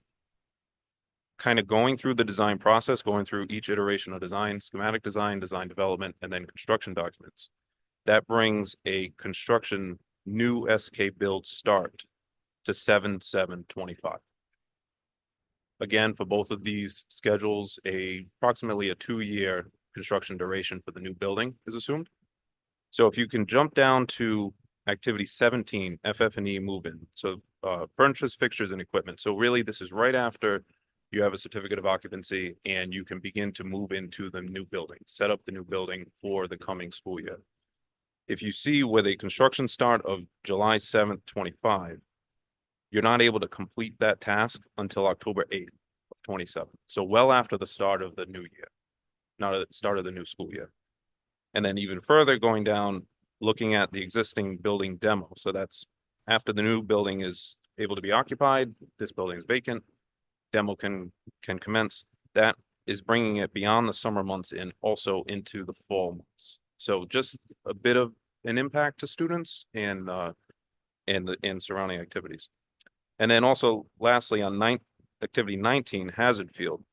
Kind of going through the design process, going through each iteration of design, schematic design, design development, and then construction documents. That brings a construction new SK build start to 7/7/25. Again, for both of these schedules, approximately a 2-year construction duration for the new building is assumed. So if you can jump down to activity 17, FF&E move-in. So furnitures, fixtures, and equipment. So really, this is right after you have a certificate of occupancy and you can begin to move into the new building, set up the new building for the coming school year. If you see with a construction start of July 7th, 25, you're not able to complete that task until October 8th of 27. So well after the start of the new year, not at the start of the new school year. And then even further going down, looking at the existing building demo. So that's after the new building is able to be occupied, this building is vacant, demo can commence. That is bringing it beyond the summer months and also into the fall months. So just a bit of an impact to students and surrounding activities. And then also lastly on activity 19, hazard field.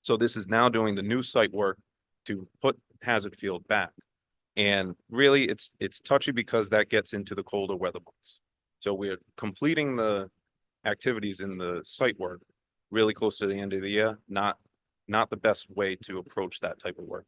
So this is now doing the new site work to put hazard field back. And really it's touchy because that gets into the colder weather months. So we're completing the activities in the site work really close to the end of the year, not the best way to approach that type of work.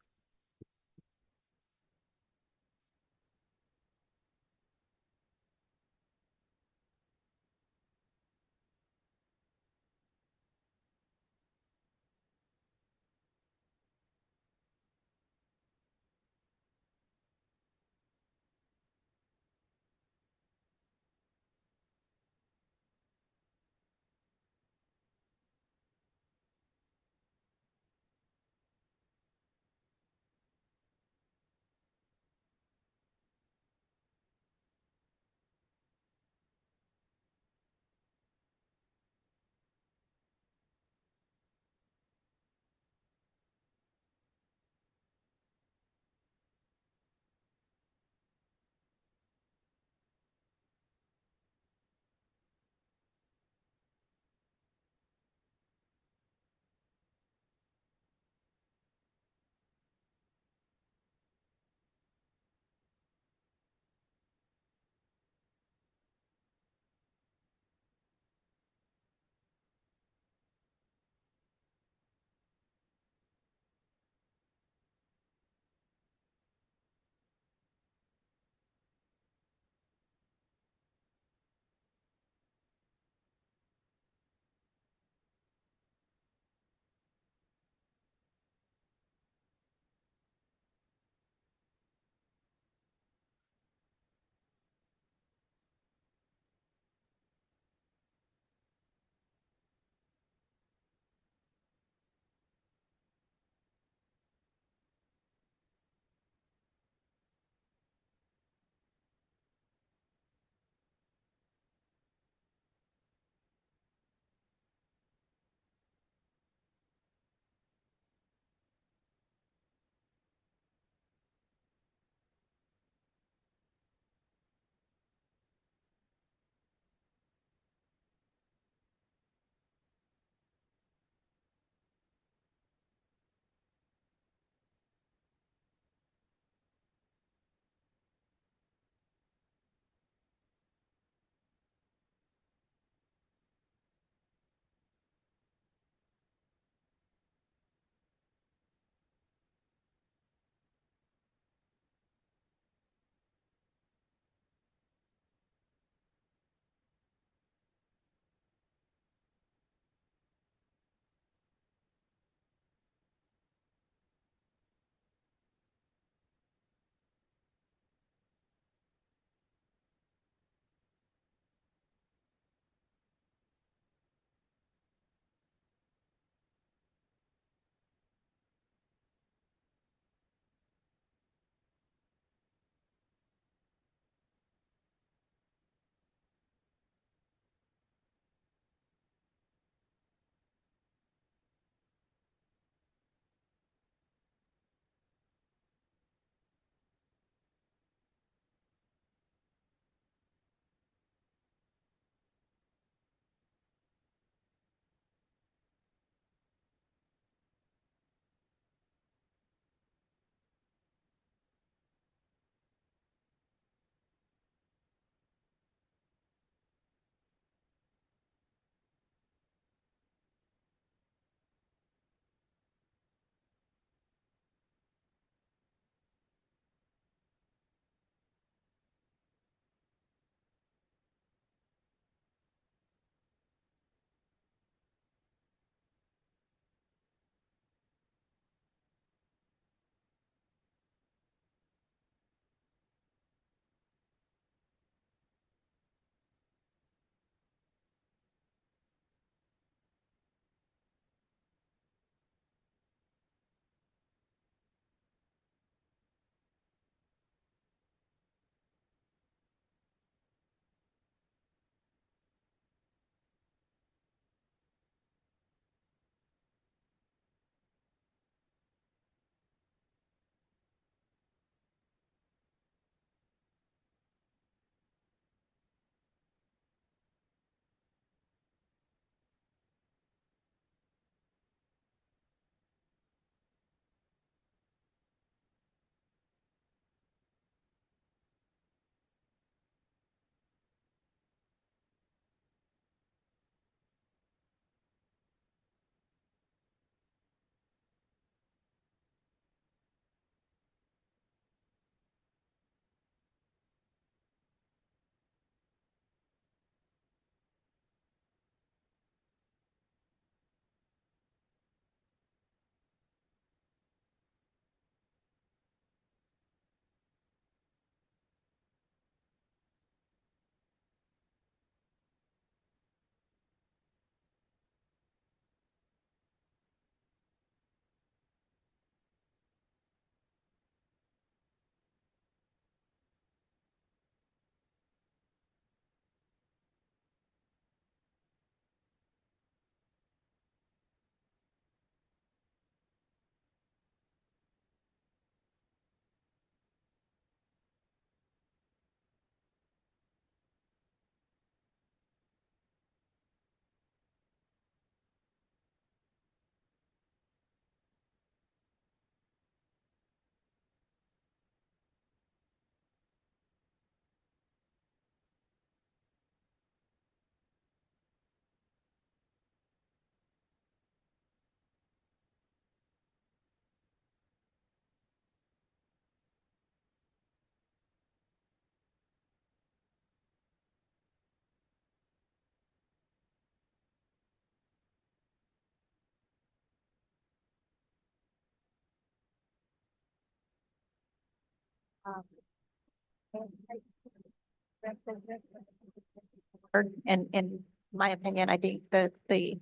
And in my opinion, I think that the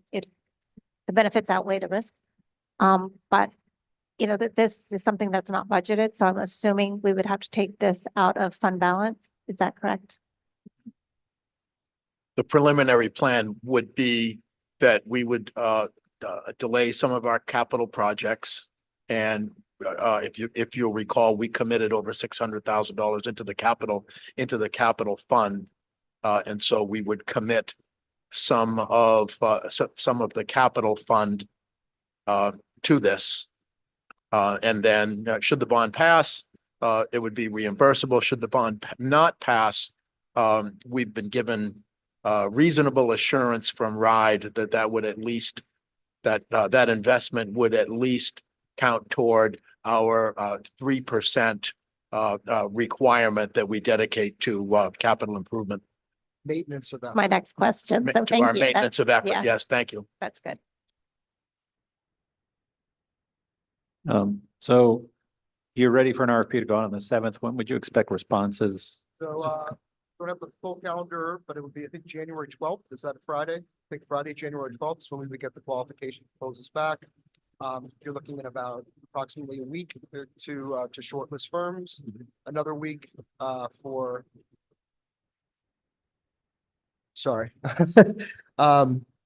benefits outweigh the risk. But you know, that this is something that's not budgeted, so I'm assuming we would have to take this out of fund balance. Is that correct? The preliminary plan would be that we would delay some of our capital projects. And if you'll recall, we committed over $600,000 into the capital fund. And so we would commit some of the capital fund to this. And then should the bond pass, it would be reimbursable. Should the bond not pass, we've been given reasonable assurance from RIDE that that would at least that investment would at least count toward our 3% requirement that we dedicate to capital improvement. Maintenance of that. My next question. So To thank our you. maintenance of effort. yeah. Yes, thank you. That's good. So you're ready for an RFP to go out on the 7th. When would you expect responses? So, don't have the full calendar, but it would be, I think, January 12th. Is that a Friday? I think Friday, January 12th is when we would get the qualification proposals back. You're looking at about approximately a week to shortlist firms, another week, for. Sorry.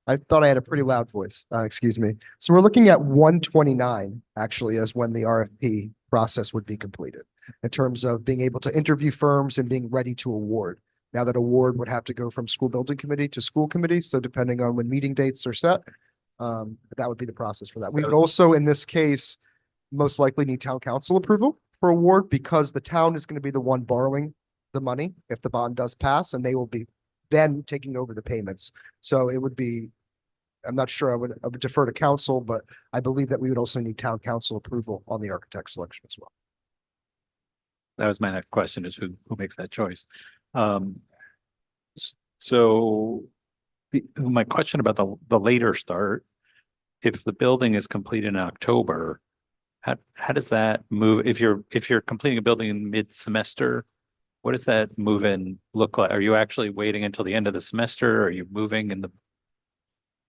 I thought I had a pretty loud voice. Excuse me. So we're looking at 129 actually as when the RFP process would be completed in terms of being able to interview firms and being ready to award. Now that award would have to go from school building committee to school committee. So depending on when meeting dates are set, that would be the process for that. We would also, in this case, most likely need town council approval for award because the town is going to be the one borrowing the money if the bond does pass, and they will be then taking over the payments. So it would be, I'm not sure, I would defer to council, but I believe that we would also need town council approval on the architect selection as well. That was my next question, is who makes that choice? So my question about the later start, if the building is complete in October, how does that move? If you're completing a building in mid-semester, what does that move in look like? Are you actually waiting until the end of the semester? Are you moving in the?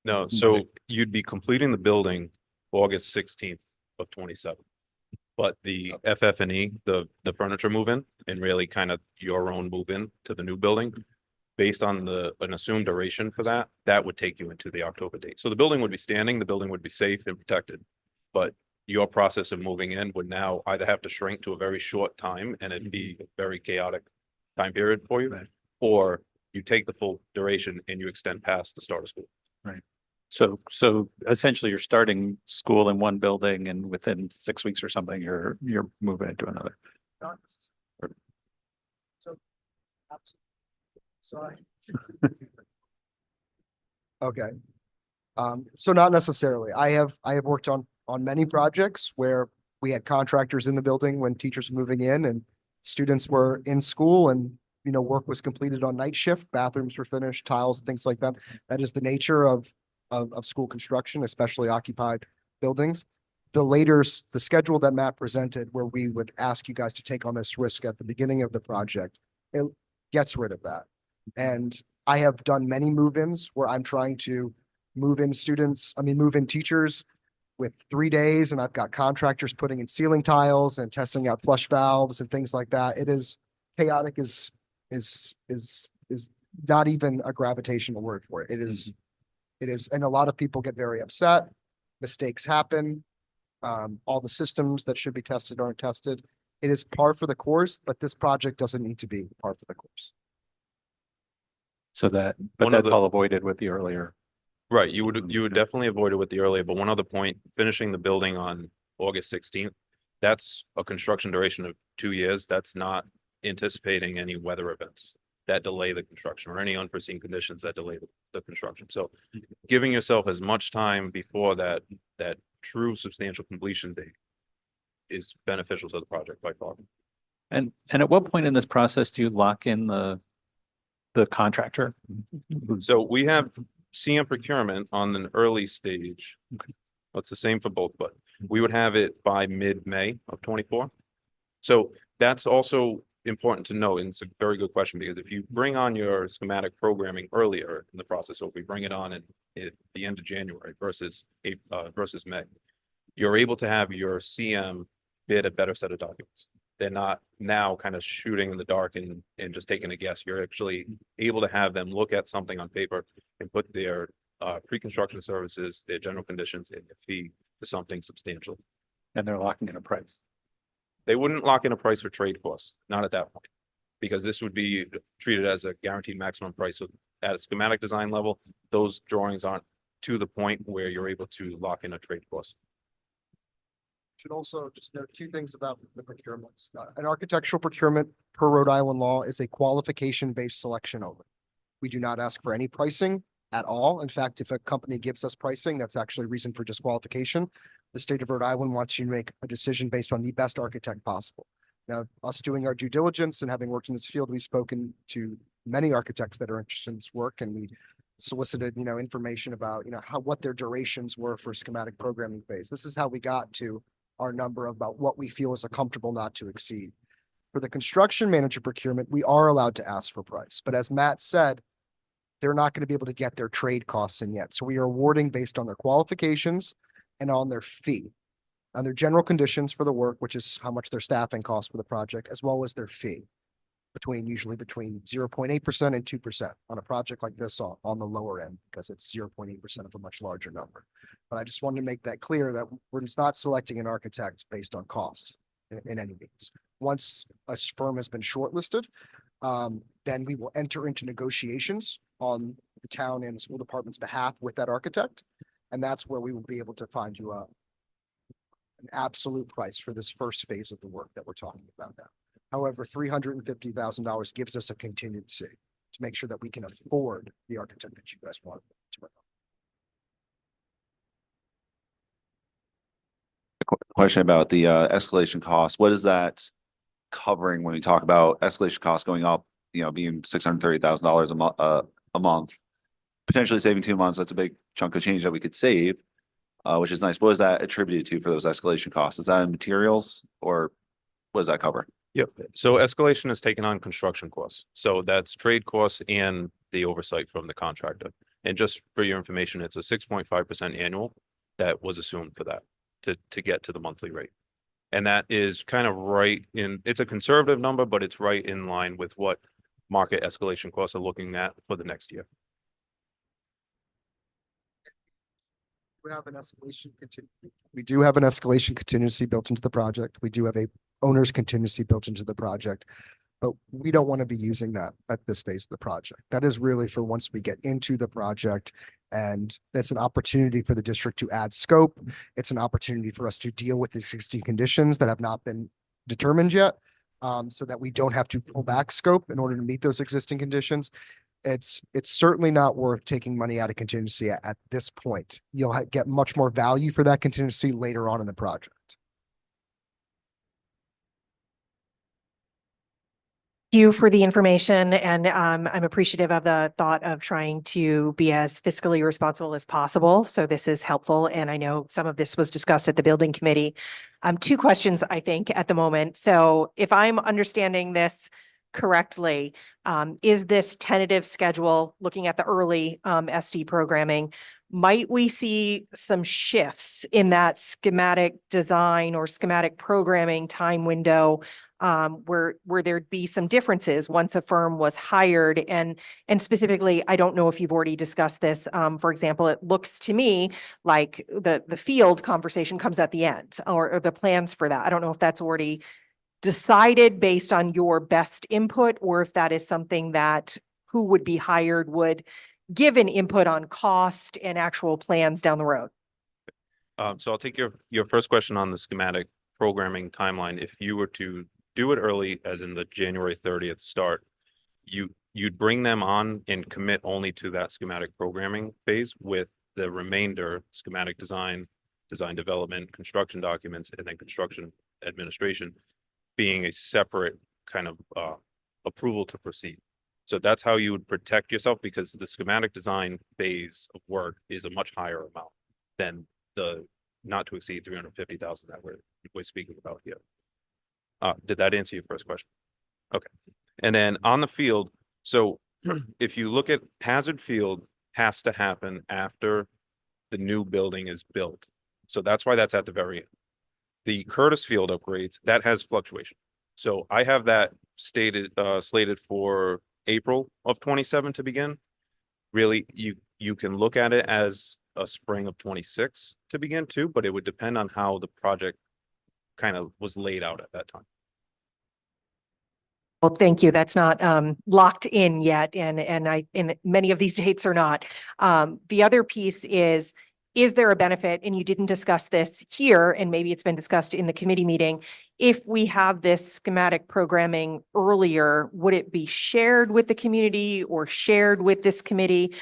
No, so you'd be completing the building August 16th of 27. But the FF&E, the furniture move-in, and really kind of your own move-in to the new building, based on an assumed duration for that would take you into the October date. So the building would be standing, the building would be safe and protected. But your process of moving in would now either have to shrink to a very short time and it'd be a very chaotic time period for you, or you take the full duration and you extend past the start of school. Right. So essentially you're starting school in one building and within 6 weeks or something, you're moving into another. Sorry. Okay. So not necessarily. I have worked on many projects where we had contractors in the building when teachers were moving in and students were in school and, you know, work was completed on night shift, bathrooms were finished, tiles, things like that. That is the nature of school construction, especially occupied buildings. The schedule that Matt presented, where we would ask you guys to take on this risk at the beginning of the project, it gets rid of that. And I have done many move-ins where I'm trying to move in teachers with 3 days, and I've got contractors putting in ceiling tiles and testing out flush valves and things like that. It is chaotic is not even a gravitational word for it. It is, and a lot of people get very upset. Mistakes happen. All the systems that should be tested aren't tested. It is par for the course, but this project doesn't need to be par for the course. So that's all avoided with the earlier. Right, you would definitely avoid it with the earlier, but one other point, finishing the building on August 16th, that's a construction duration of 2 years. That's not anticipating any weather events that delay the construction or any unforeseen conditions that delay the construction. So giving yourself as much time before that true substantial completion date is beneficial to the project by far. And at what point in this process do you lock in the contractor? So we have CM procurement on an early stage. It's the same for both, but we would have it by mid-May of 24. So that's also important to know, and it's a very good question, because if you bring on your schematic programming earlier in the process, so if we bring it on at the end of January versus May, you're able to have your CM bid a better set of documents. They're not now kind of shooting in the dark and just taking a guess. You're actually able to have them look at something on paper and put their pre-construction services, their general conditions, and their fee to something substantial. And they're locking in a price. They wouldn't lock in a price for trade costs, not at that point, because this would be treated as a guaranteed maximum price. So at a schematic design level, those drawings aren't to the point where you're able to lock in a trade cost. Should also just note two things about the procurements. An architectural procurement per Rhode Island law is a qualification-based selection only. We do not ask for any pricing at all. In fact, if a company gives us pricing, that's actually a reason for disqualification. The state of Rhode Island wants you to make a decision based on the best architect possible. Now, us doing our due diligence and having worked in this field, we've spoken to many architects that are interested in this work, and we solicited, information about, what their durations were for schematic programming phase. This is how we got to our number about what we feel is a comfortable not to exceed. For the construction manager procurement, we are allowed to ask for price, but as Matt said, they're not going to be able to get their trade costs in yet. So we are awarding based on their qualifications and on their fee, on their general conditions for the work, which is how much their staffing costs for the project, as well as their fee, usually between 0.8% and 2% on a project like this on the lower end, because it's 0.8% of a much larger number. But I just wanted to make that clear that we're just not selecting an architect based on cost in any means. Once a firm has been shortlisted, then we will enter into negotiations on the town and the school department's behalf with that architect. And that's where we will be able to find you an absolute price for this first phase of the work that we're talking about now. However, $350,000 gives us a contingency to make sure that we can afford the architect that you guys want to bring on. Question about the escalation costs. What is that covering when we talk about escalation costs going up, being $630,000 a month, potentially saving 2 months? That's a big chunk of change that we could save, which is nice. What is that attributed to for those escalation costs? Is that in materials, or what does that cover? Yep. So escalation is taken on construction costs. So that's trade costs and the oversight from the contractor. And just for your information, it's a 6.5% annual that was assumed for that to get to the monthly rate. And that is kind of it's a conservative number, but it's right in line with what market escalation costs are looking at for the next year. We have an escalation contingency. We do have an escalation contingency built into the project. We do have a owner's contingency built into the project, but we don't want to be using that at this phase of the project. That is really for once we get into the project, and that's an opportunity for the district to add scope. It's an opportunity for us to deal with the existing conditions that have not been determined yet, so that we don't have to pull back scope in order to meet those existing conditions. It's certainly not worth taking money out of contingency at this point. You'll get much more value for that contingency later on in the project. Thank you for the information, and I'm appreciative of the thought of trying to be as fiscally responsible as possible. So this is helpful, and I know some of this was discussed at the building committee. Two questions, I think, at the moment. So if I'm understanding this correctly, is this tentative schedule, looking at the early SD programming, might we see some shifts in that schematic design or schematic programming time window, where there'd be some differences once a firm was hired? And specifically, I don't know if you've already discussed this. For example, it looks to me like the field conversation comes at the end, or the plans for that. I don't know if that's already decided based on your best input, or if that is something that who would be hired would give an input on cost and actual plans down the road. So I'll take your first question on the schematic programming timeline. If you were to do it early, as in the January 30th start, you'd bring them on and commit only to that schematic programming phase, with the remainder schematic design development, construction documents, and then construction administration being a separate kind of approval to proceed. So that's how you would protect yourself, because the schematic design phase of work is a much higher amount than the not to exceed 350,000 that we're speaking about here. Did that answer your first question? Okay. And then on the field, so if you look at Hazard Field has to happen after the new building is built. So that's why that's at the very end. The Curtis Field upgrades, that has fluctuation. So I have that slated for April of 27 to begin. Really, you can look at it as a spring of 26 to begin too, but it would depend on how the project kind of was laid out at that time. Well, thank you. That's not locked in yet, and many of these dates are not. The other piece is there a benefit, and you didn't discuss this here, and maybe it's been discussed in the committee meeting, if we have this schematic programming earlier, would it be shared with the community or shared with this committee?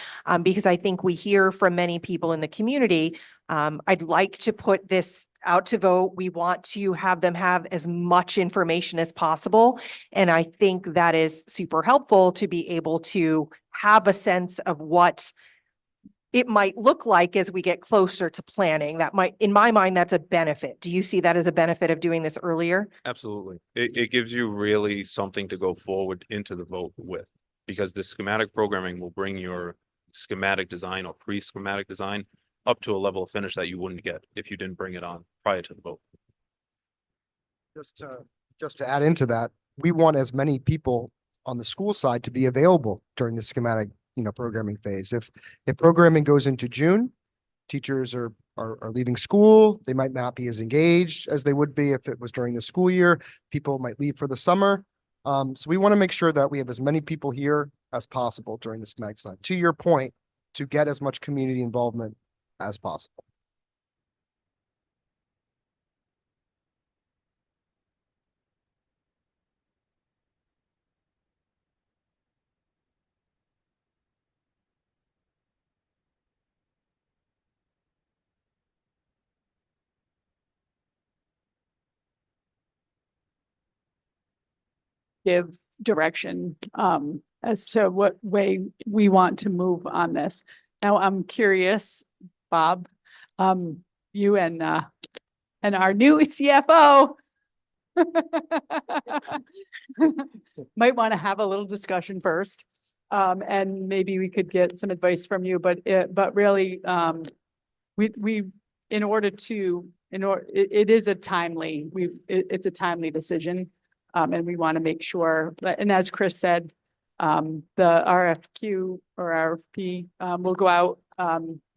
Because I think we hear from many people in the community, I'd like to put this out to vote. We want to have them have as much information as possible. And I think that is super helpful to be able to have a sense of what it might look like as we get closer to planning. That might, in my mind, that's a benefit. Do you see that as a benefit of doing this earlier? Absolutely. It gives you really something to go forward into the vote with, because the schematic programming will bring your schematic design or pre-schematic design up to a level of finish that you wouldn't get if you didn't bring it on prior to the vote. Just to add into that, we want as many people on the school side to be available during the schematic, programming phase. If programming goes into June, teachers are leaving school. They might not be as engaged as they would be if it was during the school year. People might leave for the summer. So we want to make sure that we have as many people here as possible during the schematic design. To your point, to get as much community involvement as possible. Give direction as to what way we want to move on this. Now, I'm curious, Bob, you and our new CFO might want to have a little discussion first. And maybe we could get some advice from you, but really, it is a timely, it's a timely decision. And we want to make sure, and as Chris said, the RFQ or RFP will go out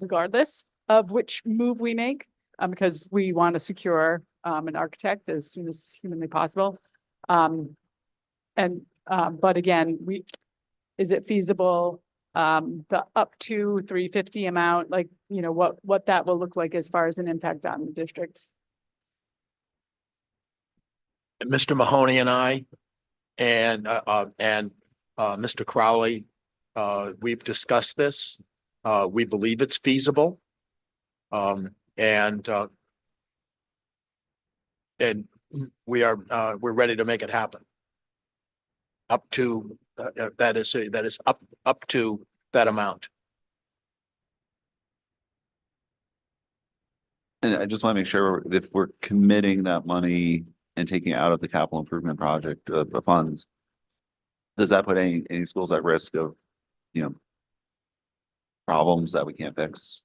regardless of which move we make, because we want to secure an architect as soon as humanly possible. But again, is it feasible? The up to 350 amount, like, what that will look like as far as an impact on the districts. Mr. Mahoney and I, and Mr. Crowley, we've discussed this. We believe it's feasible. And we're ready to make it happen. Up to, that is up to that amount. And I just want to make sure if we're committing that money and taking it out of the capital improvement project funds, does that put any schools at risk of, problems that we can't fix?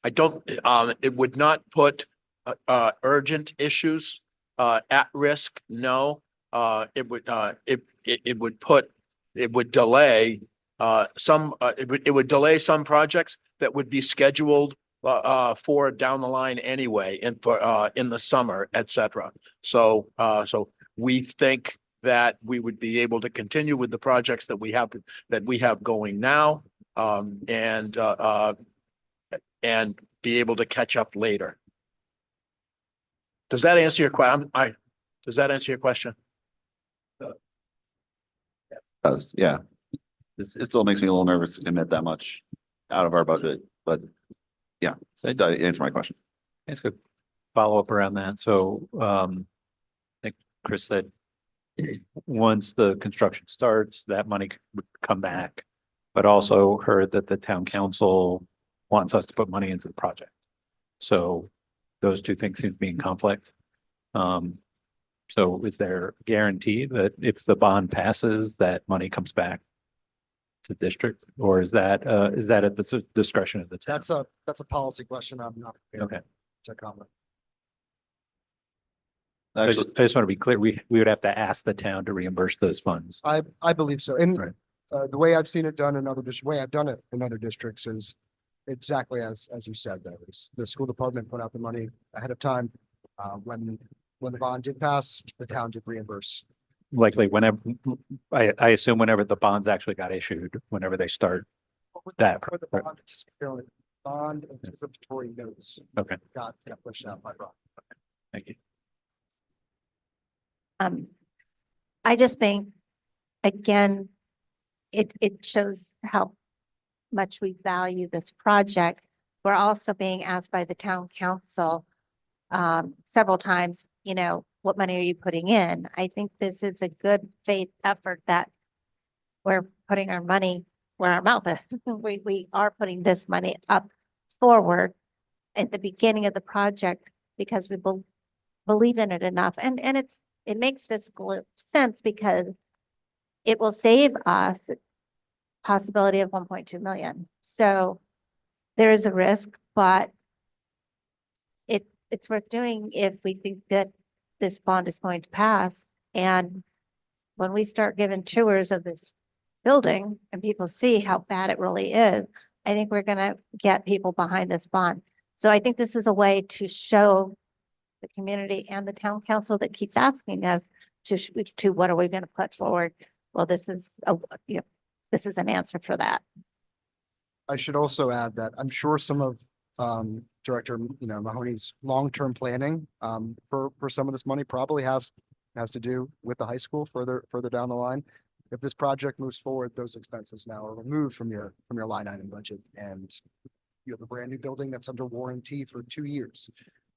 I don't, it would not put urgent issues at risk. No, it would delay it would delay some projects that would be scheduled for down the line anyway, and for in the summer, etc. So we think that we would be able to continue with the projects that we have going now, and be able to catch up later. Does that answer your question? Does that answer your question? Yeah. It still makes me a little nervous to commit that much out of our budget, but yeah, so that answered my question. That's good. Follow up around that. So, I think Chris said, once the construction starts, that money would come back, but also heard that the town council wants us to put money into the project. So those two things seem to be in conflict. So is there a guarantee that if the bond passes, that money comes back to district? Or is that at the discretion of the town? That's a policy question. I'm not prepared Okay. to comment. Actually, I just want to be clear, we would have to ask the town to reimburse those funds. I believe so. And Right. the way I've seen it done in other way I've done it in other districts is exactly as you said, that is the school department put out the money ahead of time. When the bond did pass, the town did reimburse. Likely whenever, I assume whenever the bonds actually got issued, whenever they start that. For the bond anticipatory notes Okay, got pushed out by Rob. thank you. I just think, again, it shows how much we value this project. We're also being asked by the town council several times, what money are you putting in? I think this is a good faith effort that we're putting our money where our mouth is. We are putting this money up forward at the beginning of the project because we believe in it enough. And it makes fiscal sense because it will save us possibility of 1.2 million. So there is a risk, but it's worth doing if we think that this bond is going to pass. And when we start giving tours of this building and people see how bad it really is, I think we're going to get people behind this bond. So I think this is a way to show the community and the town council that keeps asking us to what are we going to put forward? Well, this is this is an answer for that. I should also add that I'm sure some of Director, Mahoney's long-term planning for some of this money probably has to do with the high school further down the line. If this project moves forward, those expenses now are removed from your line item budget, and you have a brand new building that's under warranty for 2 years,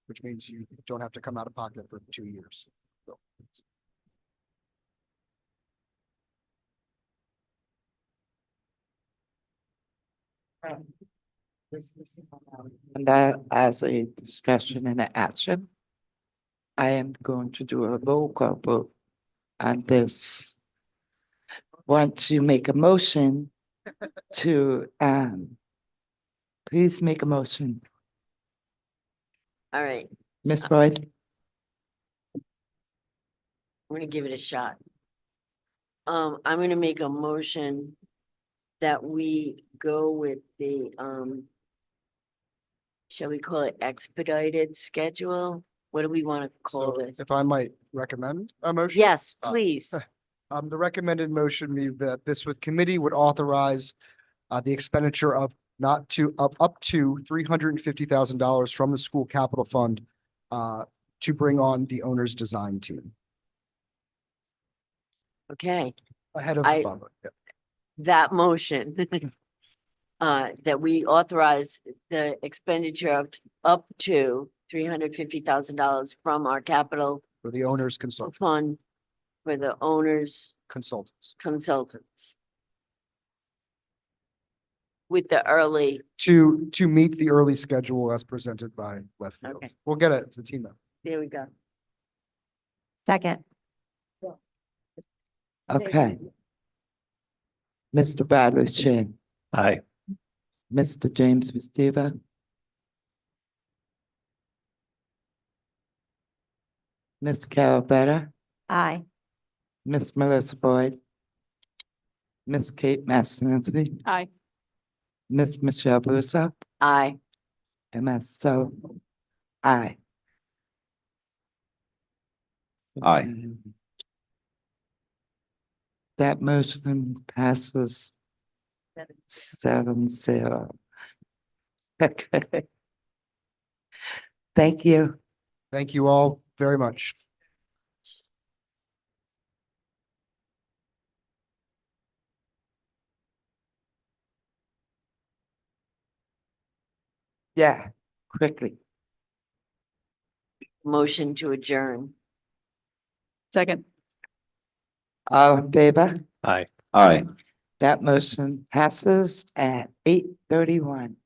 which means you don't have to come out of pocket for 2 years. So. And that as a discussion and an action, I am going to do a roll call vote on this. Once you make a motion to, please make a motion. All right, Ms. Boyd, I'm gonna give it a shot. I'm gonna make a motion that we go with the, shall we call it expedited schedule? What do we want to call So this? if I might recommend a motion? Yes, please. The recommended motion be that this with committee would authorize the expenditure of up to $350,000 from the school capital fund to bring on the owner's design team Okay, ahead of I- the bond. Yeah. that motion. That we authorize the expenditure of up to $350,000 from our capital For the owner's consultant, fund for the owners consultants consultants. With the early, to meet the early schedule as presented by Left Field. Okay. We'll get it. It's a team effort. there we go. Second, okay. Mr. Bradley Chin, Aye. Mr. James Festiva. Ms. Carol Better, aye. Miss Melissa Boyd, Miss Kate Massey, Aye. Miss Michelle Russo, Aye. and myself, aye. Aye. That motion passes 7-0. Okay. Thank you. Thank you all very much. Yeah, quickly. Motion to adjourn. Second. All in favor? Aye. Aye. That motion passes at 8:31.